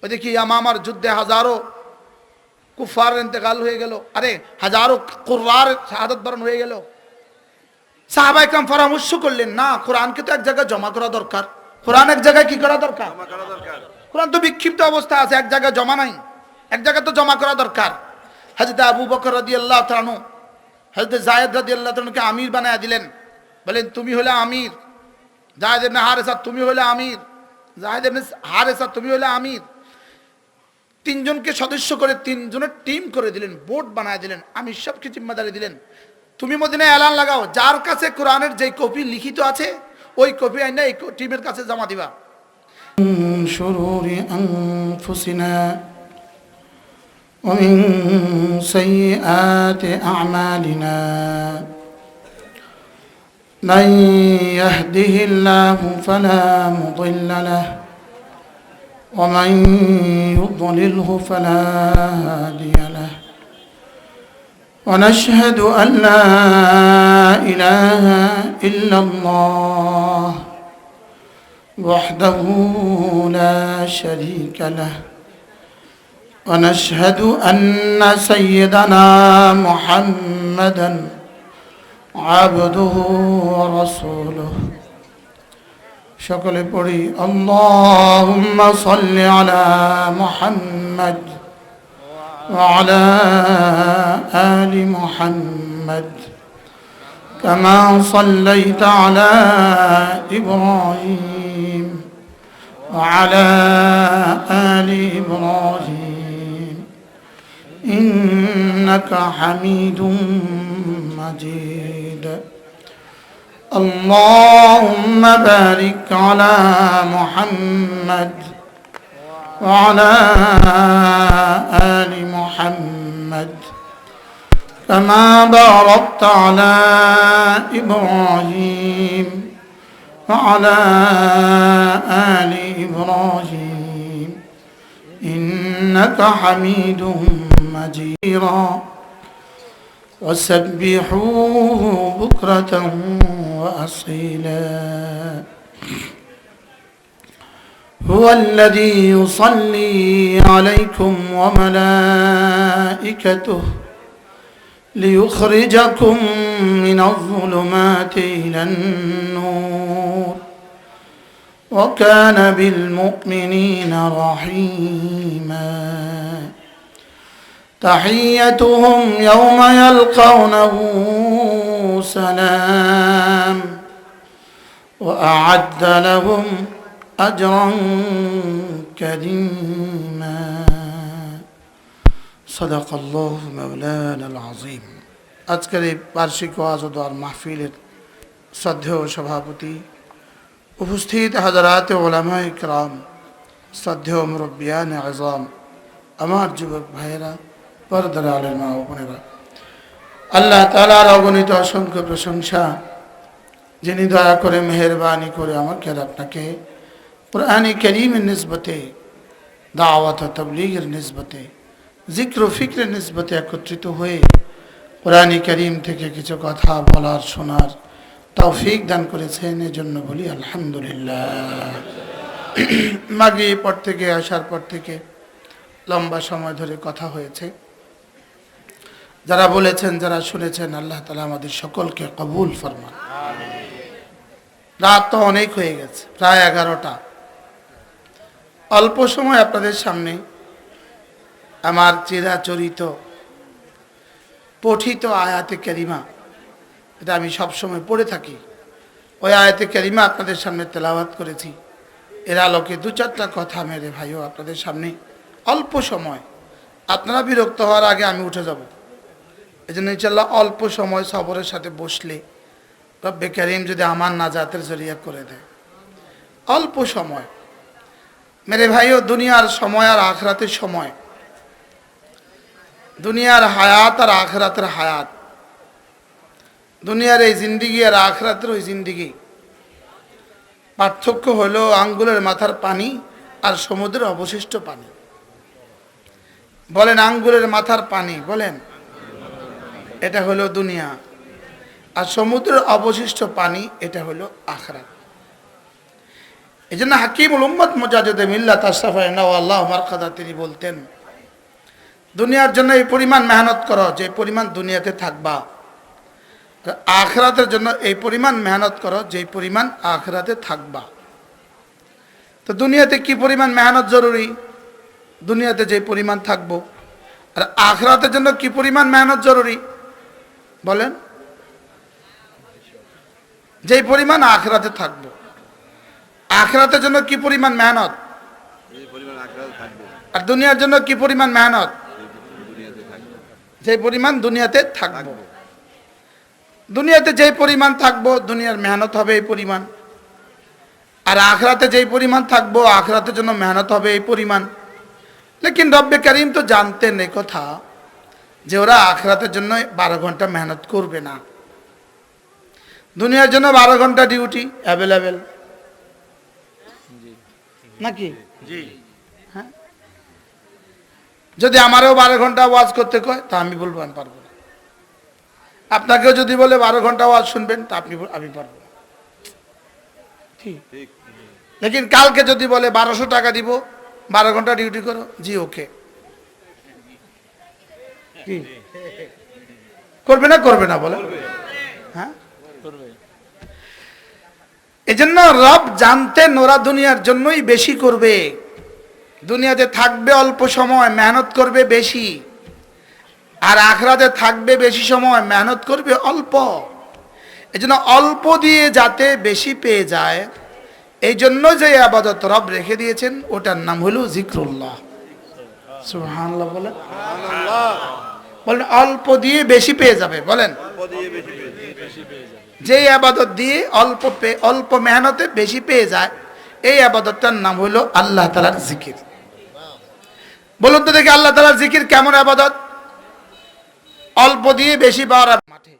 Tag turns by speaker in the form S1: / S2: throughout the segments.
S1: ওই দেখি ইয়ামামার যুদ্ধে হাজারো কুফার ইন্তেকাল হয়ে গেল, আরে হাজারো কুররার শাহাদাত বরণ হয়ে গেল। সাহাবা ইকরাম পরামর্শ করলেন, না কোরআনকে তো এক জায়গায় জমা করা দরকার। কোরআন এক জায়গায় কি করা দরকার? কোরআন তো বিক্ষিপ্ত অবস্থা আছে, এক জায়গায় জমা নাই, এক জায়গায় তো জমা করা দরকার। হযরত আবু বকর রাদিয়াল্লাহু তাআলা আনহু হযরত যায়েদ রাদিয়াল্লাহু তাআলা কে আমির বানায়া দিলেন। বলেন তুমি হলে আমির, যায়েদ ইবনে হারেসা তুমি হলে আমির, যায়েদ ইবনে হারেসা তুমি হলে আমির। তিনজনকে সদস্য করে তিনজনের টিম করে দিলেন, বোর্ড বানায় দিলেন, আমির সবকে জিম্মাদারি দিলেন। তুমি মদিনায় এলান লাগাও, যার কাছে কোরআনের যে কপি লিখিত আছে ওই কপি আইনা এই টিমের কাছে জমা দিবা। শুরুরি আনফুসিনা ওয়া মিন সাইয়্যাতি আ'মালিনা মান ইয়াহদিহিল্লাহু ফালা মুদিল্লা লাহু ওয়া মান ইউদ্লিলহু ফালা হাদিয়া লাহু ونشهد أن لا إله إلا الله وحده لا شريك له ونشهد أن سيدنا محمدا عبده ورسوله সকলে পড়ি اللهم صل على محمد وعلى آل محمد كما صليت على إبراهيم وعلى آل إبراهيم إنك حميد مجيد اللهم بارك على محمد وعلى آل محمد كما باركت على إبراهيم وعلى آل إبراهيم إنك حميد مجيد وسبحوه بكرة وأصيلا هو الذي يصلي عليكم وملائكته ليخرجكم من الظلمات إلى النور وكان بالمؤمنين رحيما تحيتهم يوم يلقونه سلام وأعد لهم أجرا كريما صدق الله مولانا العظيم আজকের এই বার্ষিক ওয়াজ ও দোয়ার মাহফিলের শ্রদ্ধেয় সভাপতি, উপস্থিত হাজারাত উলামায়ে কিরাম, শ্রদ্ধেয় মুরব্বিয়ান আযম, আমার যুবক ভাইয়েরা, পর্দার আলের মা ও বোনেরা, আল্লাহ তাআলার অগণিত অসংখ্য প্রশংসা, যিনি দয়া করে মেহেরবানি করে আমাকে আর আপনাকে কুরআনে কারীমের নিসবতে, দাওয়াত ও তাবলীগের নিসবতে, জিক্র ও ফিক্রের নিসবতে একত্রিত হয়ে কুরআনে কারীম থেকে কিছু কথা বলার শোনার তৌফিক দান করেছেন, এজন্য বলি আলহামদুলিল্লাহ। মাগরিব পর থেকে আসার পর থেকে লম্বা সময় ধরে কথা হয়েছে, যারা বলেছেন, যারা শুনেছেন, আল্লাহ তাআলা আমাদের সকলকে কবুল ফরমান। রাত তো অনেক হয়ে গেছে, প্রায় 11টা। অল্প সময় আপনাদের সামনে আমার চিরাচরিত পঠিত আয়াতে কারিমা, এটা আমি সবসময় পড়ে থাকি, ওই আয়াতে কারিমা আপনাদের সামনে তেলাওয়াত করেছি। এর আলোকে দু চারটা কথা মেরে ভাইও আপনাদের সামনে অল্প সময়, আপনারা বিরক্ত হওয়ার আগে আমি উঠে যাব, এই জন্য ইনশাআল্লাহ অল্প সময় সবরের সাথে বসলে রব্বে কারীম যদি আমার নাজাতের জরিয়া করে দেয়। অল্প সময় মেরে ভাইও, দুনিয়ার সময় আর আখিরাতের সময়, দুনিয়ার হায়াত আর আখিরাতের হায়াত, দুনিয়ার এই জিন্দিগি আর আখিরাতের ওই জিন্দিগি, পার্থক্য হলো আঙ্গুলের মাথার পানি আর সমুদ্রের অবশিষ্ট পানি। বলেন আঙ্গুলের মাথার পানি, বলেন এটা হলো দুনিয়া, আর সমুদ্রের অবশিষ্ট পানি এটা হলো আখিরাত। এই জন্য হাকিমুল উম্মত মুজাদ্দিদ মিল্লাত আশরাফ আল্লাহ মারকাদা তিনি বলতেন, দুনিয়ার জন্য এই পরিমাণ মেহনত করো যে পরিমাণ দুনিয়াতে থাকবা, আখিরাতের জন্য এই পরিমাণ মেহনত করো যে পরিমাণ আখিরাতে থাকবা। তো দুনিয়াতে কি পরিমাণ মেহনত জরুরি? দুনিয়াতে যে পরিমাণ থাকবো। আর আখিরাতের জন্য কি পরিমাণ মেহনত জরুরি বলেন? যে পরিমাণ আখিরাতে থাকবো। আখিরাতের জন্য কি পরিমাণ মেহনত? আর দুনিয়ার জন্য কি পরিমাণ মেহনত? যে পরিমাণ দুনিয়াতে থাকবো। দুনিয়াতে যেই পরিমাণ থাকবো দুনিয়ার মেহনত হবে এই পরিমাণ, আর আখিরাতে যেই পরিমাণ থাকবো আখিরাতের জন্য মেহনত হবে এই পরিমাণ। লেকিন রব্বে কারীম তো জানতেন এই কথা যে ওরা আখিরাতের জন্য 12 ঘন্টা মেহনত করবে না। দুনিয়ার জন্য 12 ঘন্টা ডিউটি অ্যাভেলেবেল নাকি? হ্যাঁ, যদি আমারও 12 ঘন্টা ওয়াজ করতে কয় তা আমি বলবো আমি পারবো না। আপনাকেও যদি বলে 12 ঘন্টা ওয়াজ শুনবেন তা আমি পারবো না। ঠিক। লেকিন কালকে যদি বলে 1200 টাকা দিব 12 ঘন্টা ডিউটি করো, জি ওকে। কি করবে না? করবে না বলে? হ্যাঁ করবে। এজন্য রব জানতেন ওরা দুনিয়ার জন্যই বেশি করবে, দুনিয়াতে থাকবে অল্প সময় মেহনত করবে বেশি, আর আখিরাতে থাকবে বেশি সময় মেহনত করবে অল্প। এজন্য অল্প দিয়ে যাতে বেশি পেয়ে যায় এই জন্য যে ইবাদত রব রেখে দিয়েছেন ওটার নাম হলো জিক্রুল্লাহ। সুবহানাল্লাহ বলেন। বলেন অল্প দিয়ে বেশি পেয়ে যাবে। বলেন যে ইবাদত দিয়ে অল্প মেহনতে বেশি পেয়ে যায় এই ইবাদতটার নাম হলো আল্লাহ তাআলার জিকির। বলুন তো দেখি আল্লাহ তাআলার জিকির কেমন ইবাদত? অল্প দিয়ে বেশি পাওয়ার। মাঠে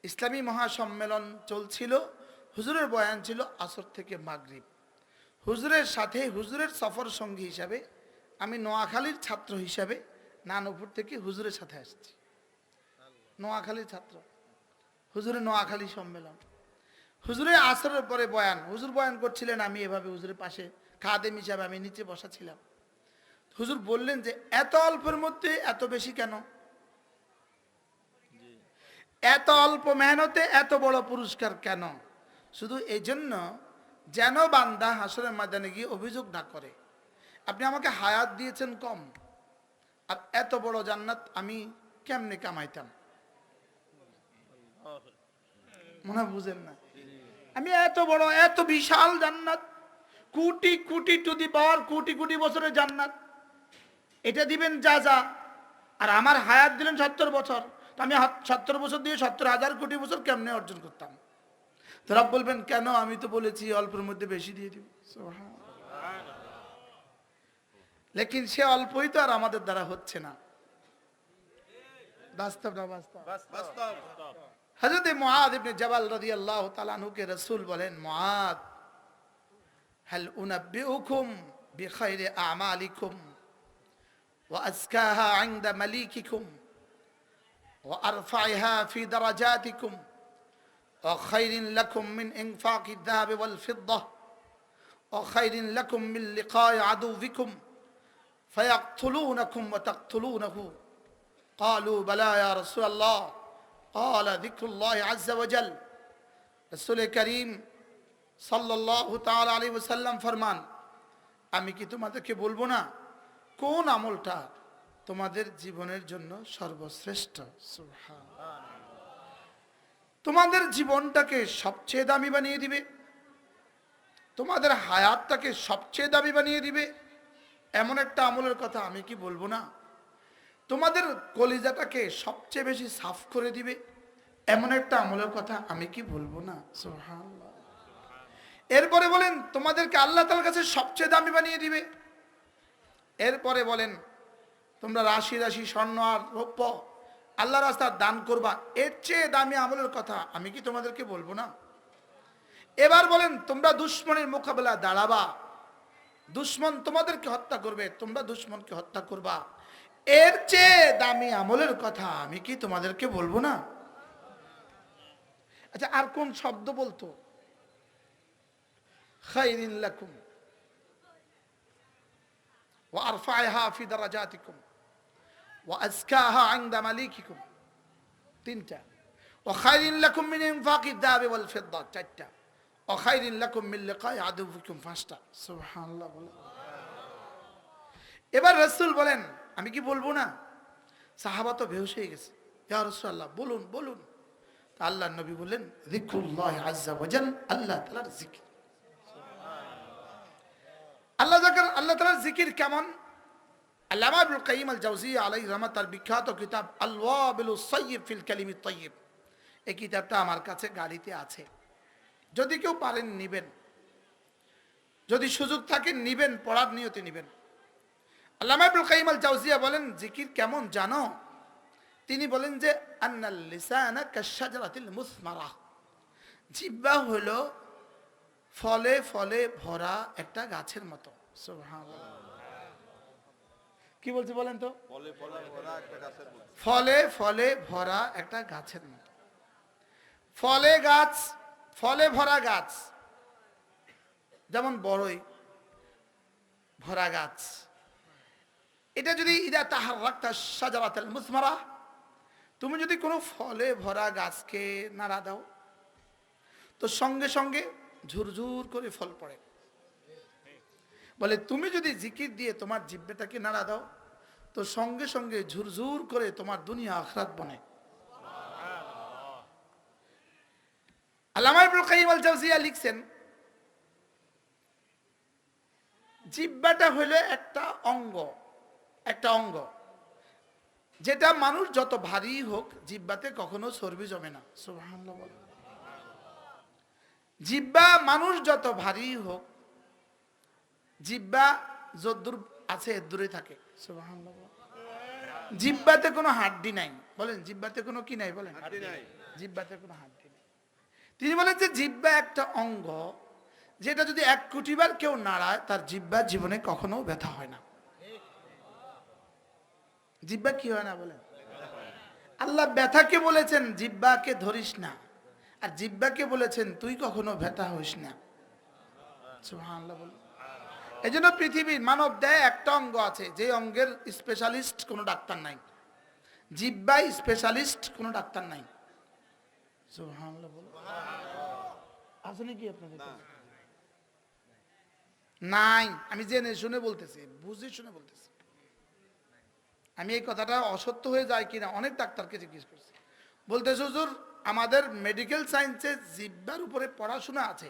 S1: ইসলামী মহাসম্মেলন চলছিল, হুজুরের বয়ান ছিল আসর থেকে মাগরিব। হুজুরের সাথে হুজুরের সফর সঙ্গী হিসাবে আমি নোয়াখালীর ছাত্র হিসাবে নানুপুর থেকে হুজুরের সাথে আসছি। নোয়াখালীর ছাত্র, হুজুরের নোয়াখালী সম্মেলন। হুজুরের আসরের পরে বয়ান, হুজুর বয়ান করছিলেন, আমি এভাবে হুজুরের পাশে খাদেম হিসাবে আমি নিচে বসা ছিলাম। হুজুর বললেন যে এত অল্পের মধ্যে এত বেশি কেন? এত অল্প মেহনতে এত বড় পুরস্কার কেন? শুধু এই জন্য যেন বান্দা হাসরের ময়দানে গিয়ে অভিযোগ না করে আপনি আমাকে হায়াত দিয়েছেন কম, আর এত বড় জান্নাত আমি কেমনে কামাইতাম। মনে বুঝেন না? আমি এত বড় এত বিশাল জান্নাত, কোটি কোটি টু দি পাওয়ার কোটি কোটি বছরের জান্নাত, এটা দিবেন যা যা, আর আমার হায়াত দিলেন 70 বছর, তো আমি 70 বছর দিয়ে 70,000 কোটি বছর কেমনে অর্জন করতাম? তো রব বলবেন কেন? আমি তো বলেছি অল্পের মধ্যে বেশি দিয়ে দিব। লেকিন সে অল্পই তো আর আমাদের দ্বারা হচ্ছে না। বাস্তব না বাস্তব? হযরত মুআদ ইবনে জাবাল রাদিয়াল্লাহু তাআলা আনহু কে রাসূল বলেন, মুআদ হাল উনাব্বিউকুম বিখাইরি আমালিকুম ওয়া আজকাহা ইনদা মালিকিকুম ওয়া আরফাইহা ফি দারাজাতিকুম ওয়া খায়রিন লাকুম মিন ইনফাকি আয-যাহাবি ওয়াল ফিদ্দাহ ওয়া খায়রিন লাকুম মিন লিকাই আদুবিকুম ফায়াকতুলুনাকুম ওয়া তাকতুলুনাহু ক্বালু বালা ইয়া রাসূলুল্লাহ قال ذكر الله عز وجل। রাসূল করিম সাল্লাল্লাহু তাআলা আলাইহি ওয়াসাল্লাম ফরমান, আমি কি তোমাদেরকে বলবো না কোন আমলটা তোমাদের জীবনের জন্য সর্বশ্রেষ্ঠ? সুবহানাল্লাহ। তোমাদের জীবনটাকে সবচেয়ে দামি বানিয়ে দিবে, তোমাদের হায়াতটাকে সবচেয়ে দামি বানিয়ে দিবে এমন একটা আমলের কথা আমি কি বলবো না? তোমাদের কলিজাটাকে সবচেয়ে বেশি সাফ করে দিবে এমন একটা আমলের কথা আমি কি বলবো না? সুবহানাল্লাহ। এরপরে বলেন তোমাদেরকে আল্লাহ তাআলার কাছে সবচেয়ে দামি বানিয়ে দিবে। এরপরে বলেন তোমরা রাশি রাশি স্বর্ণ আর রৌপ্য আল্লাহর রাস্তায় দান করবা, এর চেয়ে দামি আমলের কথা আমি কি তোমাদেরকে বলবো না? এবার বলেন তোমরা দুশমনের মোকাবেলা দাঁড়াবা, দুশমন তোমাদেরকে হত্যা করবে, তোমরা দুশমনকে হত্যা করবা, এর চেয়ে দামি আমলের কথা আমি কি তোমাদেরকে বলবো না? আচ্ছা আর কোন শব্দ বলতো? খাইরিন লাকুম ওয়া আরফা'হা ফি দারাজাতিকুম ওয়া আজকাহা 'ইনদা মালিকিকুম। তিনটা। ওয়া খাইরিন লাকুম মিন ইনফাকিদ যাহাবি ওয়াল ফিদ্দা, চারটা। ওয়া খাইরিন লাকুম মিন লিকাই আদুবিকুম, পাঁচটা। সুবহানাল্লাহ বলেন। এবার রাসূল বলেন, আমি কি বলবো না? সাহাবা তো বেহুশ হয়ে গেছে। ইয়া রাসূলুল্লাহ, বলুন বলুন। তা আল্লাহর নবী বললেন, যিকরুল্লাহ আযজা ওয়া জাল, আল্লাহ তাআলার জিকির। আল্লাহ তাআলার জিকির কেমন? আল্লামা ইবনুল কাইয়িম আল জাওজিয়্যা আলাইহি রাহমাত, তার বিখ্যাত কিতাব আল ওয়াবিলুস সাইয়্যিব ফিল কালিমিত তাইয়্যিব, এই কিতাবটা আমার কাছে গাড়িতে আছে। যদি কেউ পারেন নিবেন, যদি সুযোগ থাকে নিবেন, পড়ার নিয়তে নিবেন। আল্লামা ইবনুল কাইয়িম আল জাওজিয়্যা বলেন, জিকির কেমন জানো? তিনি বলেন যে আন্নাল লিসানা কাশজারাতিল মুসমারা, জিহ্বা হলো ফলে ফলে ভরা একটা গাছের মতো। সুবহানাল্লাহ। কি বলছে বলেন তো? ফলে ফলে ভরা একটা গাছের মতো। ফলে গাছ, ফলে ভরা গাছ, যেমন বড়ই ভরা গাছ। এটা যদি ইদা তাহাররাকতা শাজারাতাল মুসমারা, তুমি যদি কোনো ফলে ভরা গাছকে নাড়া দাও তো সঙ্গে সঙ্গে ঝুরঝুর করে ফল পড়ে। বলে তুমি যদি জিকির দিয়ে তোমার জিহ্বাটাকে নাড়া দাও তো সঙ্গে সঙ্গে ঝুরঝুর করে তোমার দুনিয়া আখিরাত বনে। আল্লামা ইবনুল কাইয়িম আল জাওজিয়্যা লিখছেন, জিহ্বাটা হলো একটা অঙ্গ, একটা অঙ্গ যেটা মানুষ যত ভারী হোক জিহ্বাতে কখনো চর্বি জমে না। সুবহানাল্লাহ বলেন। জিহ্বা মানুষ যত ভারী হোক, জিহ্বা যদ্দূর আছে দূরে থাকে। সুবহানাল্লাহ। জিহ্বাতে কোনো হাড্ডি নাই। বলেন জিহ্বাতে কোনো কি নাই? বলেন জিহ্বাতে কোনো হাড্ডি নাই। তিনি বলেন যে জিহ্বা একটা অঙ্গ যেটা যদি 1 কোটি বার কেউ নাড়ায় তার জিহ্বার জীবনে কখনো ব্যথা হয় না। জিহ্বা কি হয় না? বলেন। আল্লাহ ব্যথাকে বলেছেন জিহ্বাকে ধরিস না, আর জিহ্বাকে বলেছেন তুই কখনো ব্যথা হইস না। সুবহানাল্লাহ বলেন। এই জন্য পৃথিবীর মানব দেহে একটা অঙ্গ আছে যে অঙ্গের স্পেশালিস্ট কোনো ডাক্তার নাই। জিহ্বায় স্পেশালিস্ট কোনো ডাক্তার নাই। সুবহানাল্লাহ বলেন। আসলে কি আপনাদের নাই? আমি জেনে শুনে বলতেছি, বুঝে শুনে বলতেছি। আমি এই কথাটা অসত্য হয়ে যায় কিনা অনেক ডাক্তারকে জিজ্ঞেস করছি, বলতেছে হুজুর আমাদের মেডিকেল সায়েন্সে জিহ্বার উপরে পড়াশোনা আছে,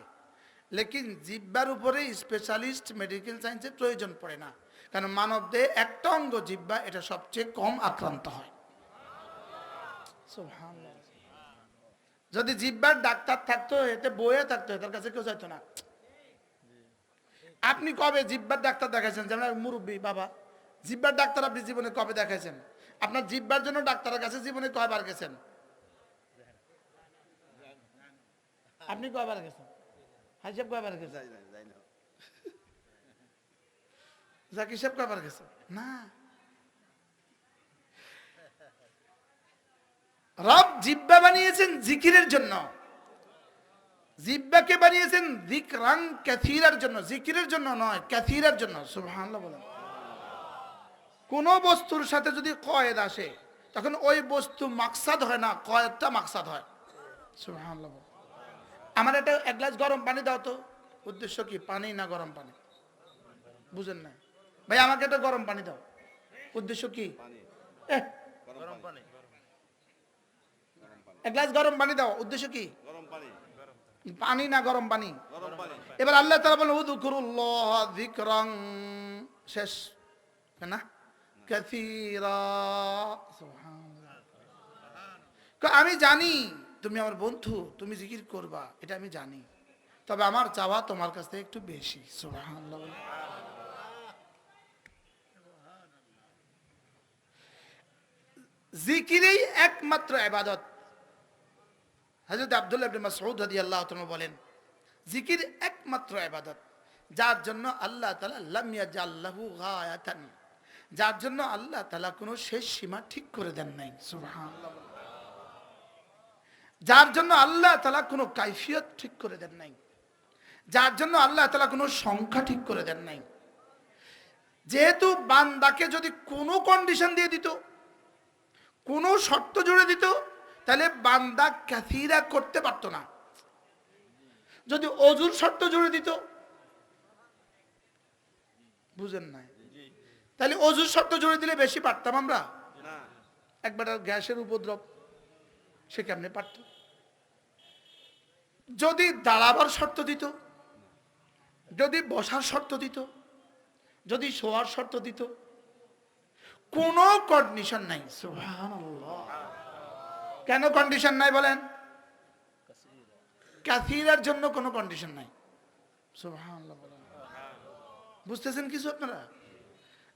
S1: লেকিন জিহ্বার উপরে স্পেশালিস্ট মেডিকেল সায়েন্সের প্রয়োজন পড়ে না, কারণ মানব দেহে একটা অঙ্গ জিহ্বা, এটা সবচেয়ে কম আক্রান্ত হয়। সুবহানাল্লাহ। যদি জিহ্বার ডাক্তার থাকতো এতে বইয়ে থাকতো, তার কাছে কেউ চাইতো না। আপনি কবে জিহ্বার ডাক্তার দেখাইছেন? যেমন মুরব্বী বাবা, জিহ্বার ডাক্তার আপনি জীবনে কবে দেখাইছেন? আপনার জিহ্বার জন্য ডাক্তারের কাছে জীবনে কয়বার গেছেন? আপনি কয়বার গেছেন? হাইসাব কয়বার গেছেন? জাকির সাহেব কয়বার গেছেন? না। রব জিহ্বা বানিয়েছেন জিকিরের জন্য, জিহ্বাকে বানিয়েছেন যিকরান কাসীরার জন্য, জিকিরের জন্য নয়, কাসীরার জন্য। সুবহানাল্লাহ বলেন। কোন বস্তুর সাথে যদি কয়েদ আসে তখন ওই বস্তু মাকসাদ হয় না, কয়েদটা মাকসাদ হয়। সুবহানাল্লাহ। আমার একটা 1 গ্লাস গরম পানি দাও তো। উদ্দেশ্য কি? পানি না গরম পানি? বুঝেন না ভাই? আমাকে একটা গরম পানি দাও। উদ্দেশ্য কি? গরম পানি। 1 গ্লাস গরম পানি দাও। উদ্দেশ্য কি? গরম পানি। পানি না গরম পানি? গরম পানি। এবার আল্লাহ তাআলা বলেন উযকুরুল্লাহ যিকরান, শেষ না? কাসীরা। সুবহানাল্লাহ। আমি জানি তুমি আমার বন্ধু, তুমি জিকির করবা, এটা আমি জানি, তবে আমার চাওয়া তোমার কাছ থেকে একটু বেশি। সুবহানাল্লাহ। জিকিরই একমাত্র ইবাদত। হযরত আব্দুল্লাহ ইবনে মাসউদ রাদিয়াল্লাহু তাআলা বলেন, জিকির একমাত্র ইবাদত যার জন্য আল্লাহ তাআলা লাম ইয়াজাল্লাহু গায়াতান, যার জন্য আল্লাহ তাআলা কোনো শেষ সীমা ঠিক করে দেন নাই। সুবহানাল্লাহ। যার জন্য আল্লাহ তাআলা কোনো কাইফিয়ত ঠিক করে দেন নাই, যার জন্য আল্লাহ তাআলা কোনো সংখ্যা ঠিক করে দেন নাই। যেহেতু বান্দাকে যদি কোনো কন্ডিশন দিয়ে দিত, কোনো শর্ত জুড়ে দিত, তাহলে বান্দা কাসীরা করতে পারতো না। যদি অজুর শর্ত জুড়ে দিত, বুঝেন না, তাহলে অজুর শর্ত জুড়ে দিলে বেশি পারতাম আমরা? একবার গ্যাসের উপদ্রব, সে কেমনে পারত? যদি দাঁড়াবার শর্ত দিত, যদি বসার শর্ত দিত, যদি শোয়ার শর্ত দিত, কোনো কন্ডিশন নাই। সুবহানাল্লাহ। কেন কন্ডিশন নাই বলেন? কাসীরার জন্য কোনো কন্ডিশন নাই। সুবহানাল্লাহ বলেন। বুঝতেছেন কিছু আপনারা?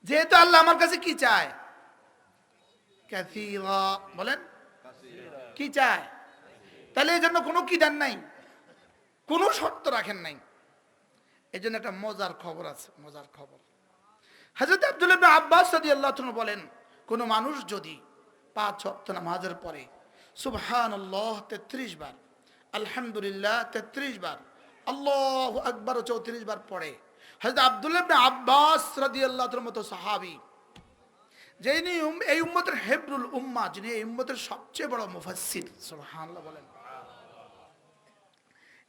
S1: যেহেতু আল্লাহ আমার কাছে কি চায়? কাসীরা বলেন, কি চায়? তাহলে এই জন্য কোনো কি দেন নাই, কোনো শর্ত রাখেন নাই। এই জন্য একটা মজার খবর আছে, মজার খবর। হযরত আব্দুল্লাহ ইবনে আব্বাস রাদিয়াল্লাহু তাআলা বলেন, কোন মানুষ যদি 5 ওয়াক্ত নামাজের পরে সুবহানাল্লাহ 33 বার, আলহামদুলিল্লাহ 33 বার, আল্লাহু আকবার 34 বার পড়ে, হযরত আব্দুল্লাহ ইবনে আব্বাস রাদিয়াল্লাহু তাআলার মতো সাহাবী, যিনি এই উম্মতের হিব্রুল উম্মাহ, যিনি এই উম্মতের সবচেয়ে বড় মুফাসসির, সুবহানাল্লাহ বলেন,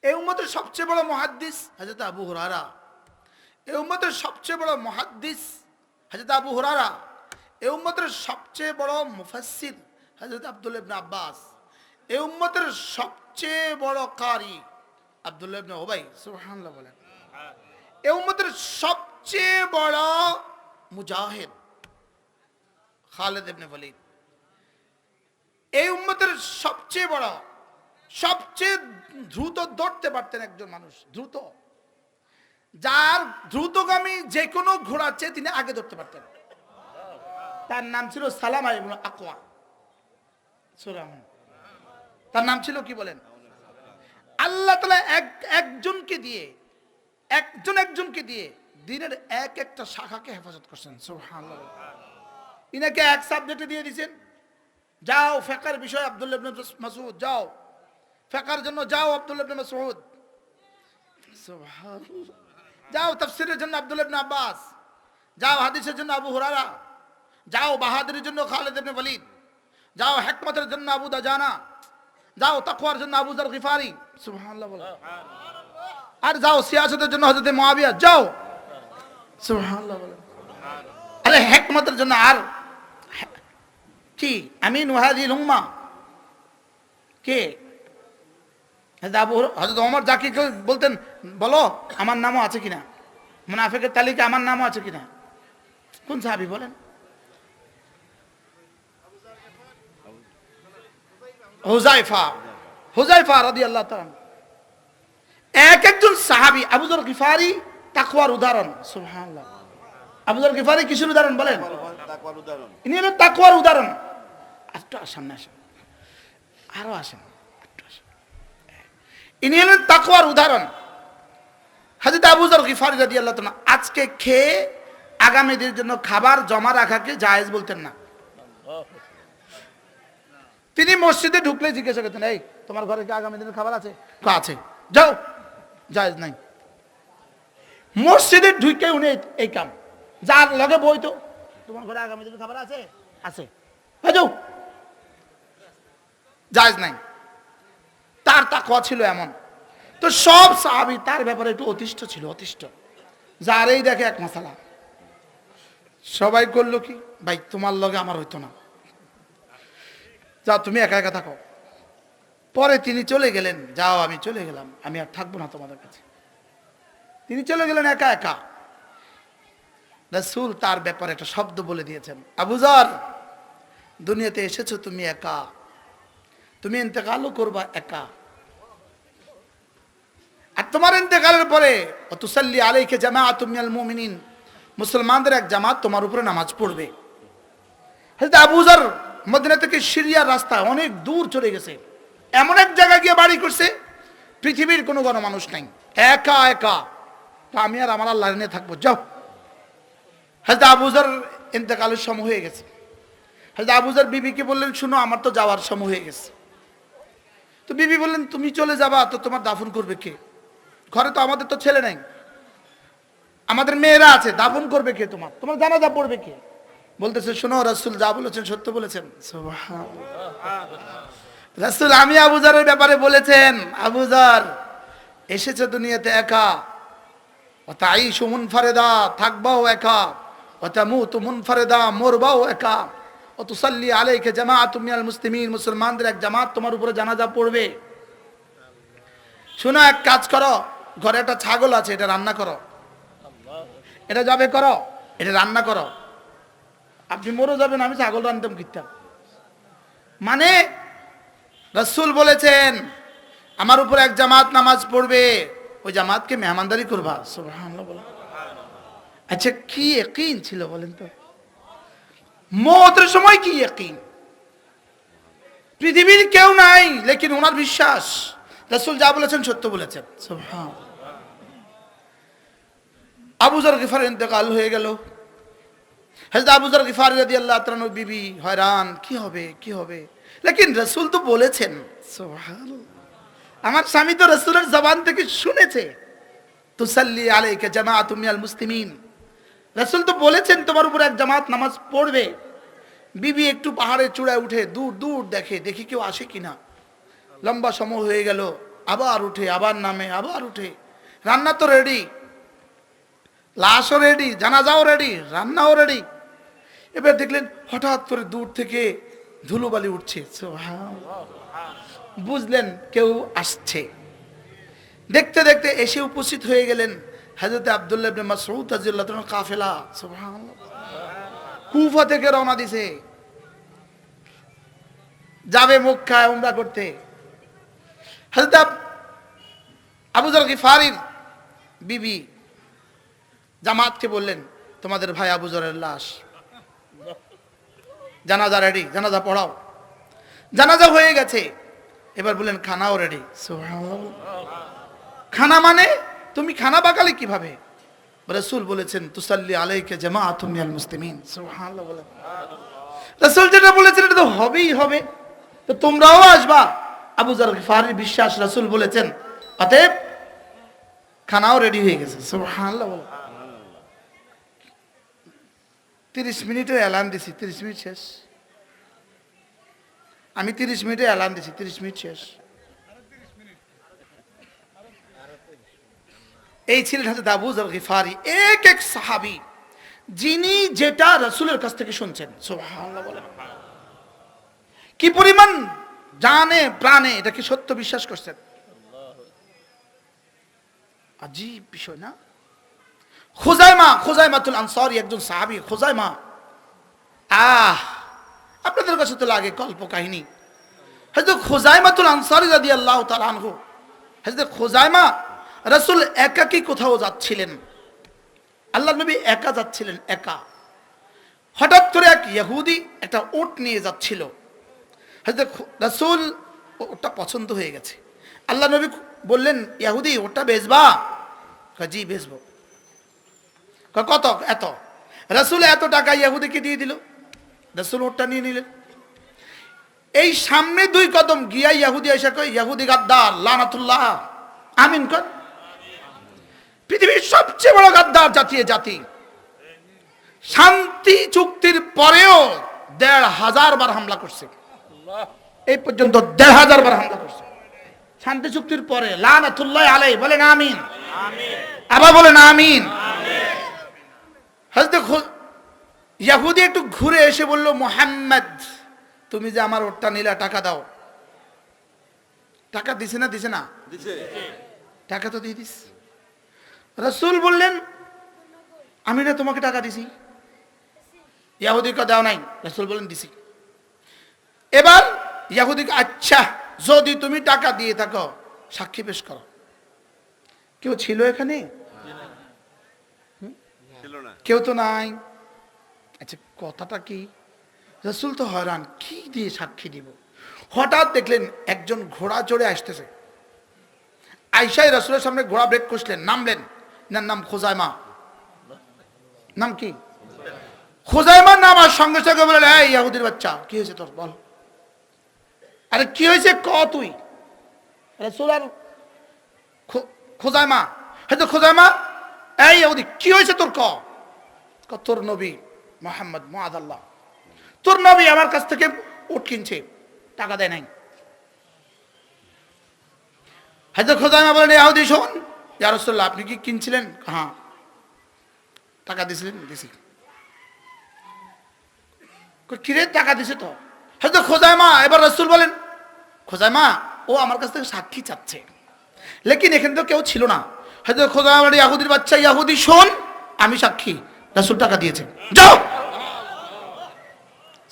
S1: এই উম্মতের সবচেয়ে বড় মুহাদ্দিস হযরত আবু হুরায়রা, এই উম্মতের সবচেয়ে বড় মুহাদ্দিস হযরত আবু হুরায়রা, এই উম্মতের সবচেয়ে বড় মুফাসসির হযরত আব্দুল্লাহ ইবনে আব্বাস, এই উম্মতের সবচেয়ে বড় কারি আব্দুল্লাহ ইবনে উবাই, সুবহানাল্লাহ বলেন, এই উম্মতের সবচেয়ে বড় মুজাহিদ খালিদ ইবনে ওয়ালিদ, এই উম্মতের সবচেয়ে বড়, সবচেয়ে দ্রুত দৌড়তে পারতেন একজন মানুষ, দ্রুত, যার দ্রুতগামী যে কোনো ঘোড়ার চেয়ে তিনি আগে দৌড়তে পারতেন। তার নাম ছিল সালামা ইবনে আকওয়া। তার নাম ছিল কি বলেন? আল্লাহ তাআলা একজনকে দিয়ে, একজনকে দিয়ে দিনের এক একটা শাখাকে হেফাজত করছেন। সুবহানাল্লাহ। ইনাকে এক সাবজেক্টে দিয়ে দিয়েছেন, যাও ফিকহের বিষয় আব্দুল্লাহ ইবনে মাসউদ, যাও ফিকহের জন্য যাও আব্দুল্লাহ ইবনে মাসউদ, সুবহানাল্লাহ, যাও তাফসীরের জন্য আব্দুল্লাহ ইবনে আব্বাস, যাও হাদিসের জন্য আবু হুরায়রা, যাও বাহাদুরির জন্য খালিদ ইবনে ওয়ালিদ, যাও হিকমতের জন্য আবু দাজানা, যাও তাকওয়ার জন্য আবু যার গিফারি, সুবহানাল্লাহ বলো, আর যাও সিয়াসতের জন্য হযরত মুয়াবিয়া, যাও, সুবহানাল্লাহ বলো, আরে হিকমতের জন্য আর কি আমিন ওয়াহাদিল উম্মাহ কে? হযরত ওমর যাকে বলতেন, বলো আমার নামও আছে কিনা, মুনাফিকের তালিকা আমার নামও আছে কিনা? কোন সাহাবী বলেন? হুযায়ফা রাদিয়াল্লাহু তাআলা। একজন সাহাবী আবু যর গিফারি তাকওয়ার উদাহরণ, সুবহানাল্লাহ। আবু যর গিফারি কিসের উদাহরণ বলেন? তাকওয়ার উদাহরণ। ইনি হলেন তাকওয়ার উদাহরণ। একটু সামনে আসেন, আরো আসেন, ইনি হলেন তাকওয়ার উদাহরণ। হযরত আবু যর গিফারি রাদিয়াল্লাহু তাআলা আজকে খেয়ে আগামীদের জন্য খাবার জমা রাখাকে জায়েজ বলতেন না। তিনি মসজিদে ঢুকলে জিজ্ঞাসা করতেন, এই তোমার ঘরে কি আগামী দিনের খাবার আছে? আছে, যাও, জায়েজ নাই। মসজিদে ঢুকে উনি এই কাম, যার লগে বইতো, তোমার ঘরে আগামী দিনের খাবার আছে? আছে, যাও, জায়েজ নাই। তার তাকওয়া ছিল এমন। তো সব সাহাবী তার ব্যাপারে একটু অতিষ্ঠ ছিল, অতিষ্ঠ। যারেই দেখে এক মাসালা, সবাই করলো কি, ভাই তোমার লগে আমার হইতো না, যাও তুমি একা একা থাকো। পরে তিনি চলে গেলেন, যাও আমি চলে গেলাম, আমি আর থাকবো না তোমাদের কাছে। তিনি চলে গেলেন একা একা। রাসূল তার ব্যাপারে একটা শব্দ বলে দিয়েছেন, আবু যর, দুনিয়াতে এসেছো তুমি একা, তুমি ইন্তেকালও করবা একা, আর তোমার ইন্তেকালের পরে তুসাল্লি আলাইকা জামাআতুম মিনাল মুমিনিন, মুসলমানদের এক জামাত তোমার উপরে নামাজ পড়বে। হযরত আবু যর মদিনা থেকে সিরিয়ার রাস্তা অনেক দূর চলে গেছে, এমন এক জায়গায় গিয়ে বাড়ি করছে পৃথিবীর কোনো মানুষ নাই, একা একা। তো আমি আর আমার আল্লাহ নিয়ে থাকবো, যাও। হযরত আবু যর ইন্তেকালের সময় হয়ে গেছে। হযরত আবু যর বিবিকে বললেন, শুনো আমার তো যাওয়ার সময় হয়ে গেছে। তো বিবি বললেন, তুমি চলে যাবা তো তোমার দাফন করবে কে? ঘরে তো আমাদের তো ছেলে নেই, আমাদের মেয়েরা আছে, দাফন করবে কে? তোমার তোমার জানাজা পড়বে কে? বলতেছে শোনো, রাসূল যা বলেছেন সত্য বলেছেন। রাসূল আমি আবু যারের ব্যাপারে বলেছেন, আবু যার এসেছে দুনিয়াতে একা, ওয়াতাঈশু মুনফারিদা, থাকবাও একা, ওয়াতামুতু মুনফারিদা, মরবাও একা, ওয়াতুসাল্লি আলাইকা জামাআতুম মিনাল মুসলিমিন, মুসলমানদের এক জামাত তোমার উপরে জানাজা পড়বে। শোনো, এক কাজ করো, ঘরে একটা ছাগল আছে, এটা রান্না করো, এটা জবে করো, এটা রান্না করো। আপনি মরে যাবেন, আমি ছাগল রান্তাম কিতাম। মানে রাসূল বলেছেন আমার উপর এক জামাত নামাজ পড়বে, ওই জামাতকে মেহমানদারি করবা। সুবহানাল্লাহ বলেন। আচ্ছা কি ইয়াকিন ছিল বলেন তো, মওতের সময় কি ইয়াকিন। পৃথিবীর কেউ নাই, লেকিন ওনার বিশ্বাস রাসূল যা বলেছেন সত্য বলেছেন। সুবহানাল্লাহ। আবু যর গিফারের ইন্তেকাল হয়ে গেল। হযরত আবু যর গিফারি রাদিয়াল্লাহু তাআলা বিবি হয়রান, কি হবে কি হবে, লেকিন রাসূল তো বলেছেন। সুবহানাল্লাহ। আমার স্বামী তো রাসূলের জবান থেকে শুনেছে, তুসাল্লি আলাইকা জামাআতুম মিনাল মুসলিমিন, রাসূল তো বলেছেন তোমার উপর এক জামাত নামাজ পড়বে। বিবি একটু পাহাড়ের চূড়ায় উঠে দূর দূর দেখে, দেখি কেউ আসে কিনা। লম্বা সময় হয়ে গেল, আবার উঠে, আবার নামে, আবার উঠে। রান্না তো রেডি, লাশও রেডি, জানাজাও রেডি, রান্নাও রেডি। এবার দেখলেন হঠাৎ করে দূর থেকে ধুলোবালি উঠছে। বুঝলেন কেউ আসছে। দেখতে দেখতে এসে উপস্থিত হয়ে গেলেন হযরত আব্দুল্লাহ ইবনে মাসউদ রাদিয়াল্লাহু তাআলার কাফেলা। সুবহানাল্লাহ। কুফা থেকে রওনা দিছে, যাবে মক্কায় উমরা করতে। হযরত আবু যর গিফারির বিবি জামাতকে বললেন তোমাদের ভাই আবু যরের লাশ, জানাজা রেডি, জানাজা পড়াও। জানাজা হয়ে গেছে, এবার বললেন খানাও রেডি। সুবহানাল্লাহ। খানা মানে তুমি খানা বাকালে কিভাবে? রাসূল বলেছেন তুসাল্লি আলাইকা জামাআতুম মিনাল মুসলিমিন। সুবহানাল্লাহ বলেন। রাসূল যেটা বলেছেন এটা তো হবেই হবে, তো তোমরাও আসবা। আবু যর গিফারির বিশ্বাস, রাসূল বলেছেন, অতএব খানাও রেডি হয়ে গেছে। সুবহানাল্লাহ বলেন। 30 মিনিটের অ্যালার্ম দিছি, 30 মিনিট শেষ। আমি 30 মিনিটের অ্যালার্ম দিছি, 30 মিনিট শেষ। এই ছিলেন হযরত আবু যর গিফারি, এক এক সাহাবী যিনি যেটা রাসূলের কাছ থেকে শুনছেন। সুবহানাল্লাহ বলেন। কি পরিমাণ জানে প্রাণে এটাকে সত্য বিশ্বাস করছেন। আজীব বিষয় না? খুজাইমাতুল আনসারী একজন সাহাবী। খুজাইমা, আপনাদের কাছে তো লাগে কল্প কাহিনী। হযরত খুজাইমাতুল আনসারী রাদিয়াল্লাহু তাআলা আনহু, হযরত খুজাইমা রাসূল একাকী কোথাও যাচ্ছিলেন, আল্লাহর নবী একা যাচ্ছিলেন, একা। হঠাৎ করে এক ইহুদি একটা উট নিয়ে যাচ্ছিল। হযরত রাসূল ওটা পছন্দ হয়ে গেছে। আল্লাহর নবী বললেন, ইহুদি ওটা বেচবা? জি বেচবো। কত? এত। রাসূল এত টাকা ইহুদিকে দিয়ে দিল। রাসূল ওটা নিয়ে নিলেন। এই সামনে 2 কদম গিয়া ইহুদি এসে কয়, ইহুদি গাদ্দার, লানাতুল্লাহ, আমিন কর। পৃথিবীর সবচেয়ে বড় গাদ্দার জাতীয় জাতি। শান্তি চুক্তির পরেও 1,500 বার হামলা করছে। এই পর্যন্ত 1,500 বার হামলা করছে শান্তি চুক্তির পরে। লানাতুল্লাহ আলাইহি, বলেন আমিন। আবার বলেন আমিন। হযরত ইহুদি একটু ঘুরে এসে বলল, মুহাম্মদ তুমি যে আমার ওটটা নিলা, টাকা দাও। টাকা দিছে না? দিছে না? দিছে। টাকা তো দিয়ে দিস। রাসূল বললেন, আমি না তোমাকে টাকা দিছি? ইহুদিকে দাও নাই? রাসূল বলেন দিছি। এবার ইহুদিকে, আচ্ছা যদি তুমি টাকা দিয়ে থাকো সাক্ষী পেশ করো। কেউ ছিল এখানে? কেউ তো নাই। আচ্ছা কথাটা কি? রাসূল তো হয়রান, কি দিয়ে সাক্ষী দিব। হঠাৎ দেখলেন একজন ঘোড়া চড়ে আসতেছে। আয়েশা রাসূলের সামনে ঘোড়া ব্রেক কষলেন, নামলেন। এনার নাম খুজাইমা। নাম কি? খুজাইমা। নামার সঙ্গে সঙ্গে বললেন, এই ইহুদির বাচ্চা, কি হয়েছে তোর, বল। আরে কি হয়েছে ক তুই। রাসূল আর খোজাইমা, হয়তো খোজাইমা, এই ইহুদি কি হয়েছে তোর? তোর নবী মুহাম্মদ মুআযাল্লাহ, তোর নবী আমার কাছ থেকে উট কিনছে, টাকা দেয় নাই। হয়তো খোজাইমা বলেন, ইহুদি শোন, ইয়া রাসূলুল্লাহ আপনি কি কিনছিলেন? হ্যাঁ। টাকা দিছিলেন? দিছি। কিরে টাকা দিছে তো? হয়তো খোজাইমা, এবার রাসূল বলেন, খোজাইমা ও আমার কাছ থেকে সাক্ষী চাচ্ছে, লেকিন এখানে তো কেউ ছিল না। হয়তো খোজাইমা বলে, ইহুদির বাচ্চা, ইহুদি শোন, আমি সাক্ষী, রাসূল টাকা দিয়েছে, যাও।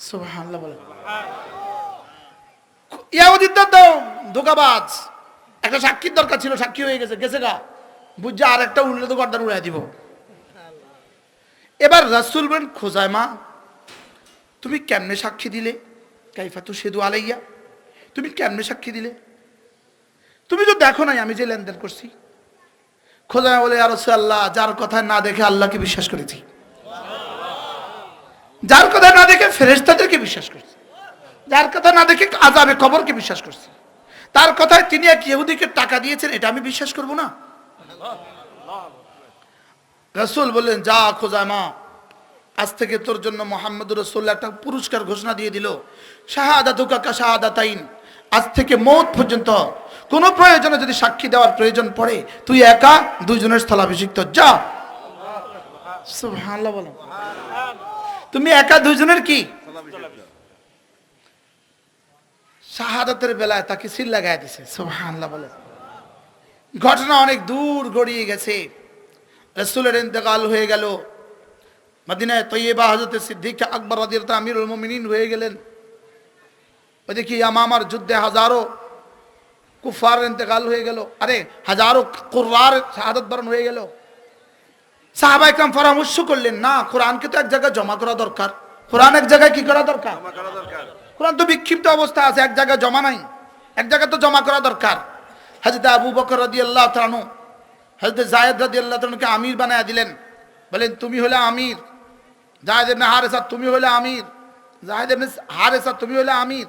S1: সুবহানাল্লাহ বলে। ইহুদি তো ধোঁকাবাজ, একটা সাক্ষীর দরকার ছিল, সাক্ষী হয়ে গেছে, গেছে গা, বুঝছে আর একটা উড়লে তো গর্দান উড়াই দিব। এবার রাসূল বলেন, খোজাইমা তুমি কেমনে সাক্ষী দিলে? কাইফা তুশহিদু আলাইয়া, তুমি কেমনে সাক্ষী দিলে? তুমি তো দেখো নাই আমি যে লেনদেন করছি। খোজাইমা বলে, ইয়া রাসূলুল্লাহ যার কথা না দেখে আল্লাহকে বিশ্বাস করেছি, যার কথা না দেখে ফেরেশতাদেরকে বিশ্বাস করছি, যার কথা না দেখে আযাবে কবরকে বিশ্বাস করছি, তার কথায় তিনি এক ইহুদিকে টাকা দিয়েছেন, এটা আমি বিশ্বাস করব না? রাসূল বললেন, যা খোজাইমা, আজ থেকে তোর জন্য মুহাম্মদুর রাসূলুল্লাহ একটা পুরস্কার ঘোষণা দিয়ে দিল, শাহাদাতুকা কা শাহাদাতাইন, আজ থেকে মওত পর্যন্ত কোনো প্রয়োজনে যদি সাক্ষী দেওয়ার প্রয়োজন পড়ে, তুই একা দুইজনের স্থলাভিষিক্ত, যা। সুবহানাল্লাহ বলেন। তুমি একা দুইজনের কি শাহাদাতের বেলায় তাকে সিল লাগায় দিছে। সুবহানাল্লাহ বলেন। ঘটনা অনেক দূর গড়িয়ে গেছে, রাসূলের ইন্তেকাল হয়ে গেল, মদিনায় তৈয়বা হযরত সিদ্দিক আকবর রাদিয়াল্লাহু আমিরুল মুমিনিন হয়ে গেলেন। ওইদিকে ইয়ামামার যুদ্ধে হাজারো কুফার ইন্তেকাল হয়ে গেল, আরে হাজারো কুররার শাহাদাত বরণ হয়ে গেল। সাহাবায়ে কেরাম পরামর্শ করলেন, না কোরআনকে তো এক জায়গায় জমা করা দরকার। কোরআন এক জায়গায় কি করা দরকার? কোরআন তো বিক্ষিপ্ত অবস্থা আছে, এক জায়গায় জমা নাই, এক জায়গায় তো জমা করা দরকার। হযরত আবু বকর রাদিয়াল্লাহু তাআলা আনহু হযরত যায়েদ রাদিয়াল্লাহু তাআলাকে আমির বানায়া দিলেন, বলেন তুমি হলে আমির, যায়েদ ইবনে হারেসা তুমি হলে আমির, যায়েদ ইবনে হারেসা তুমি হলে আমির।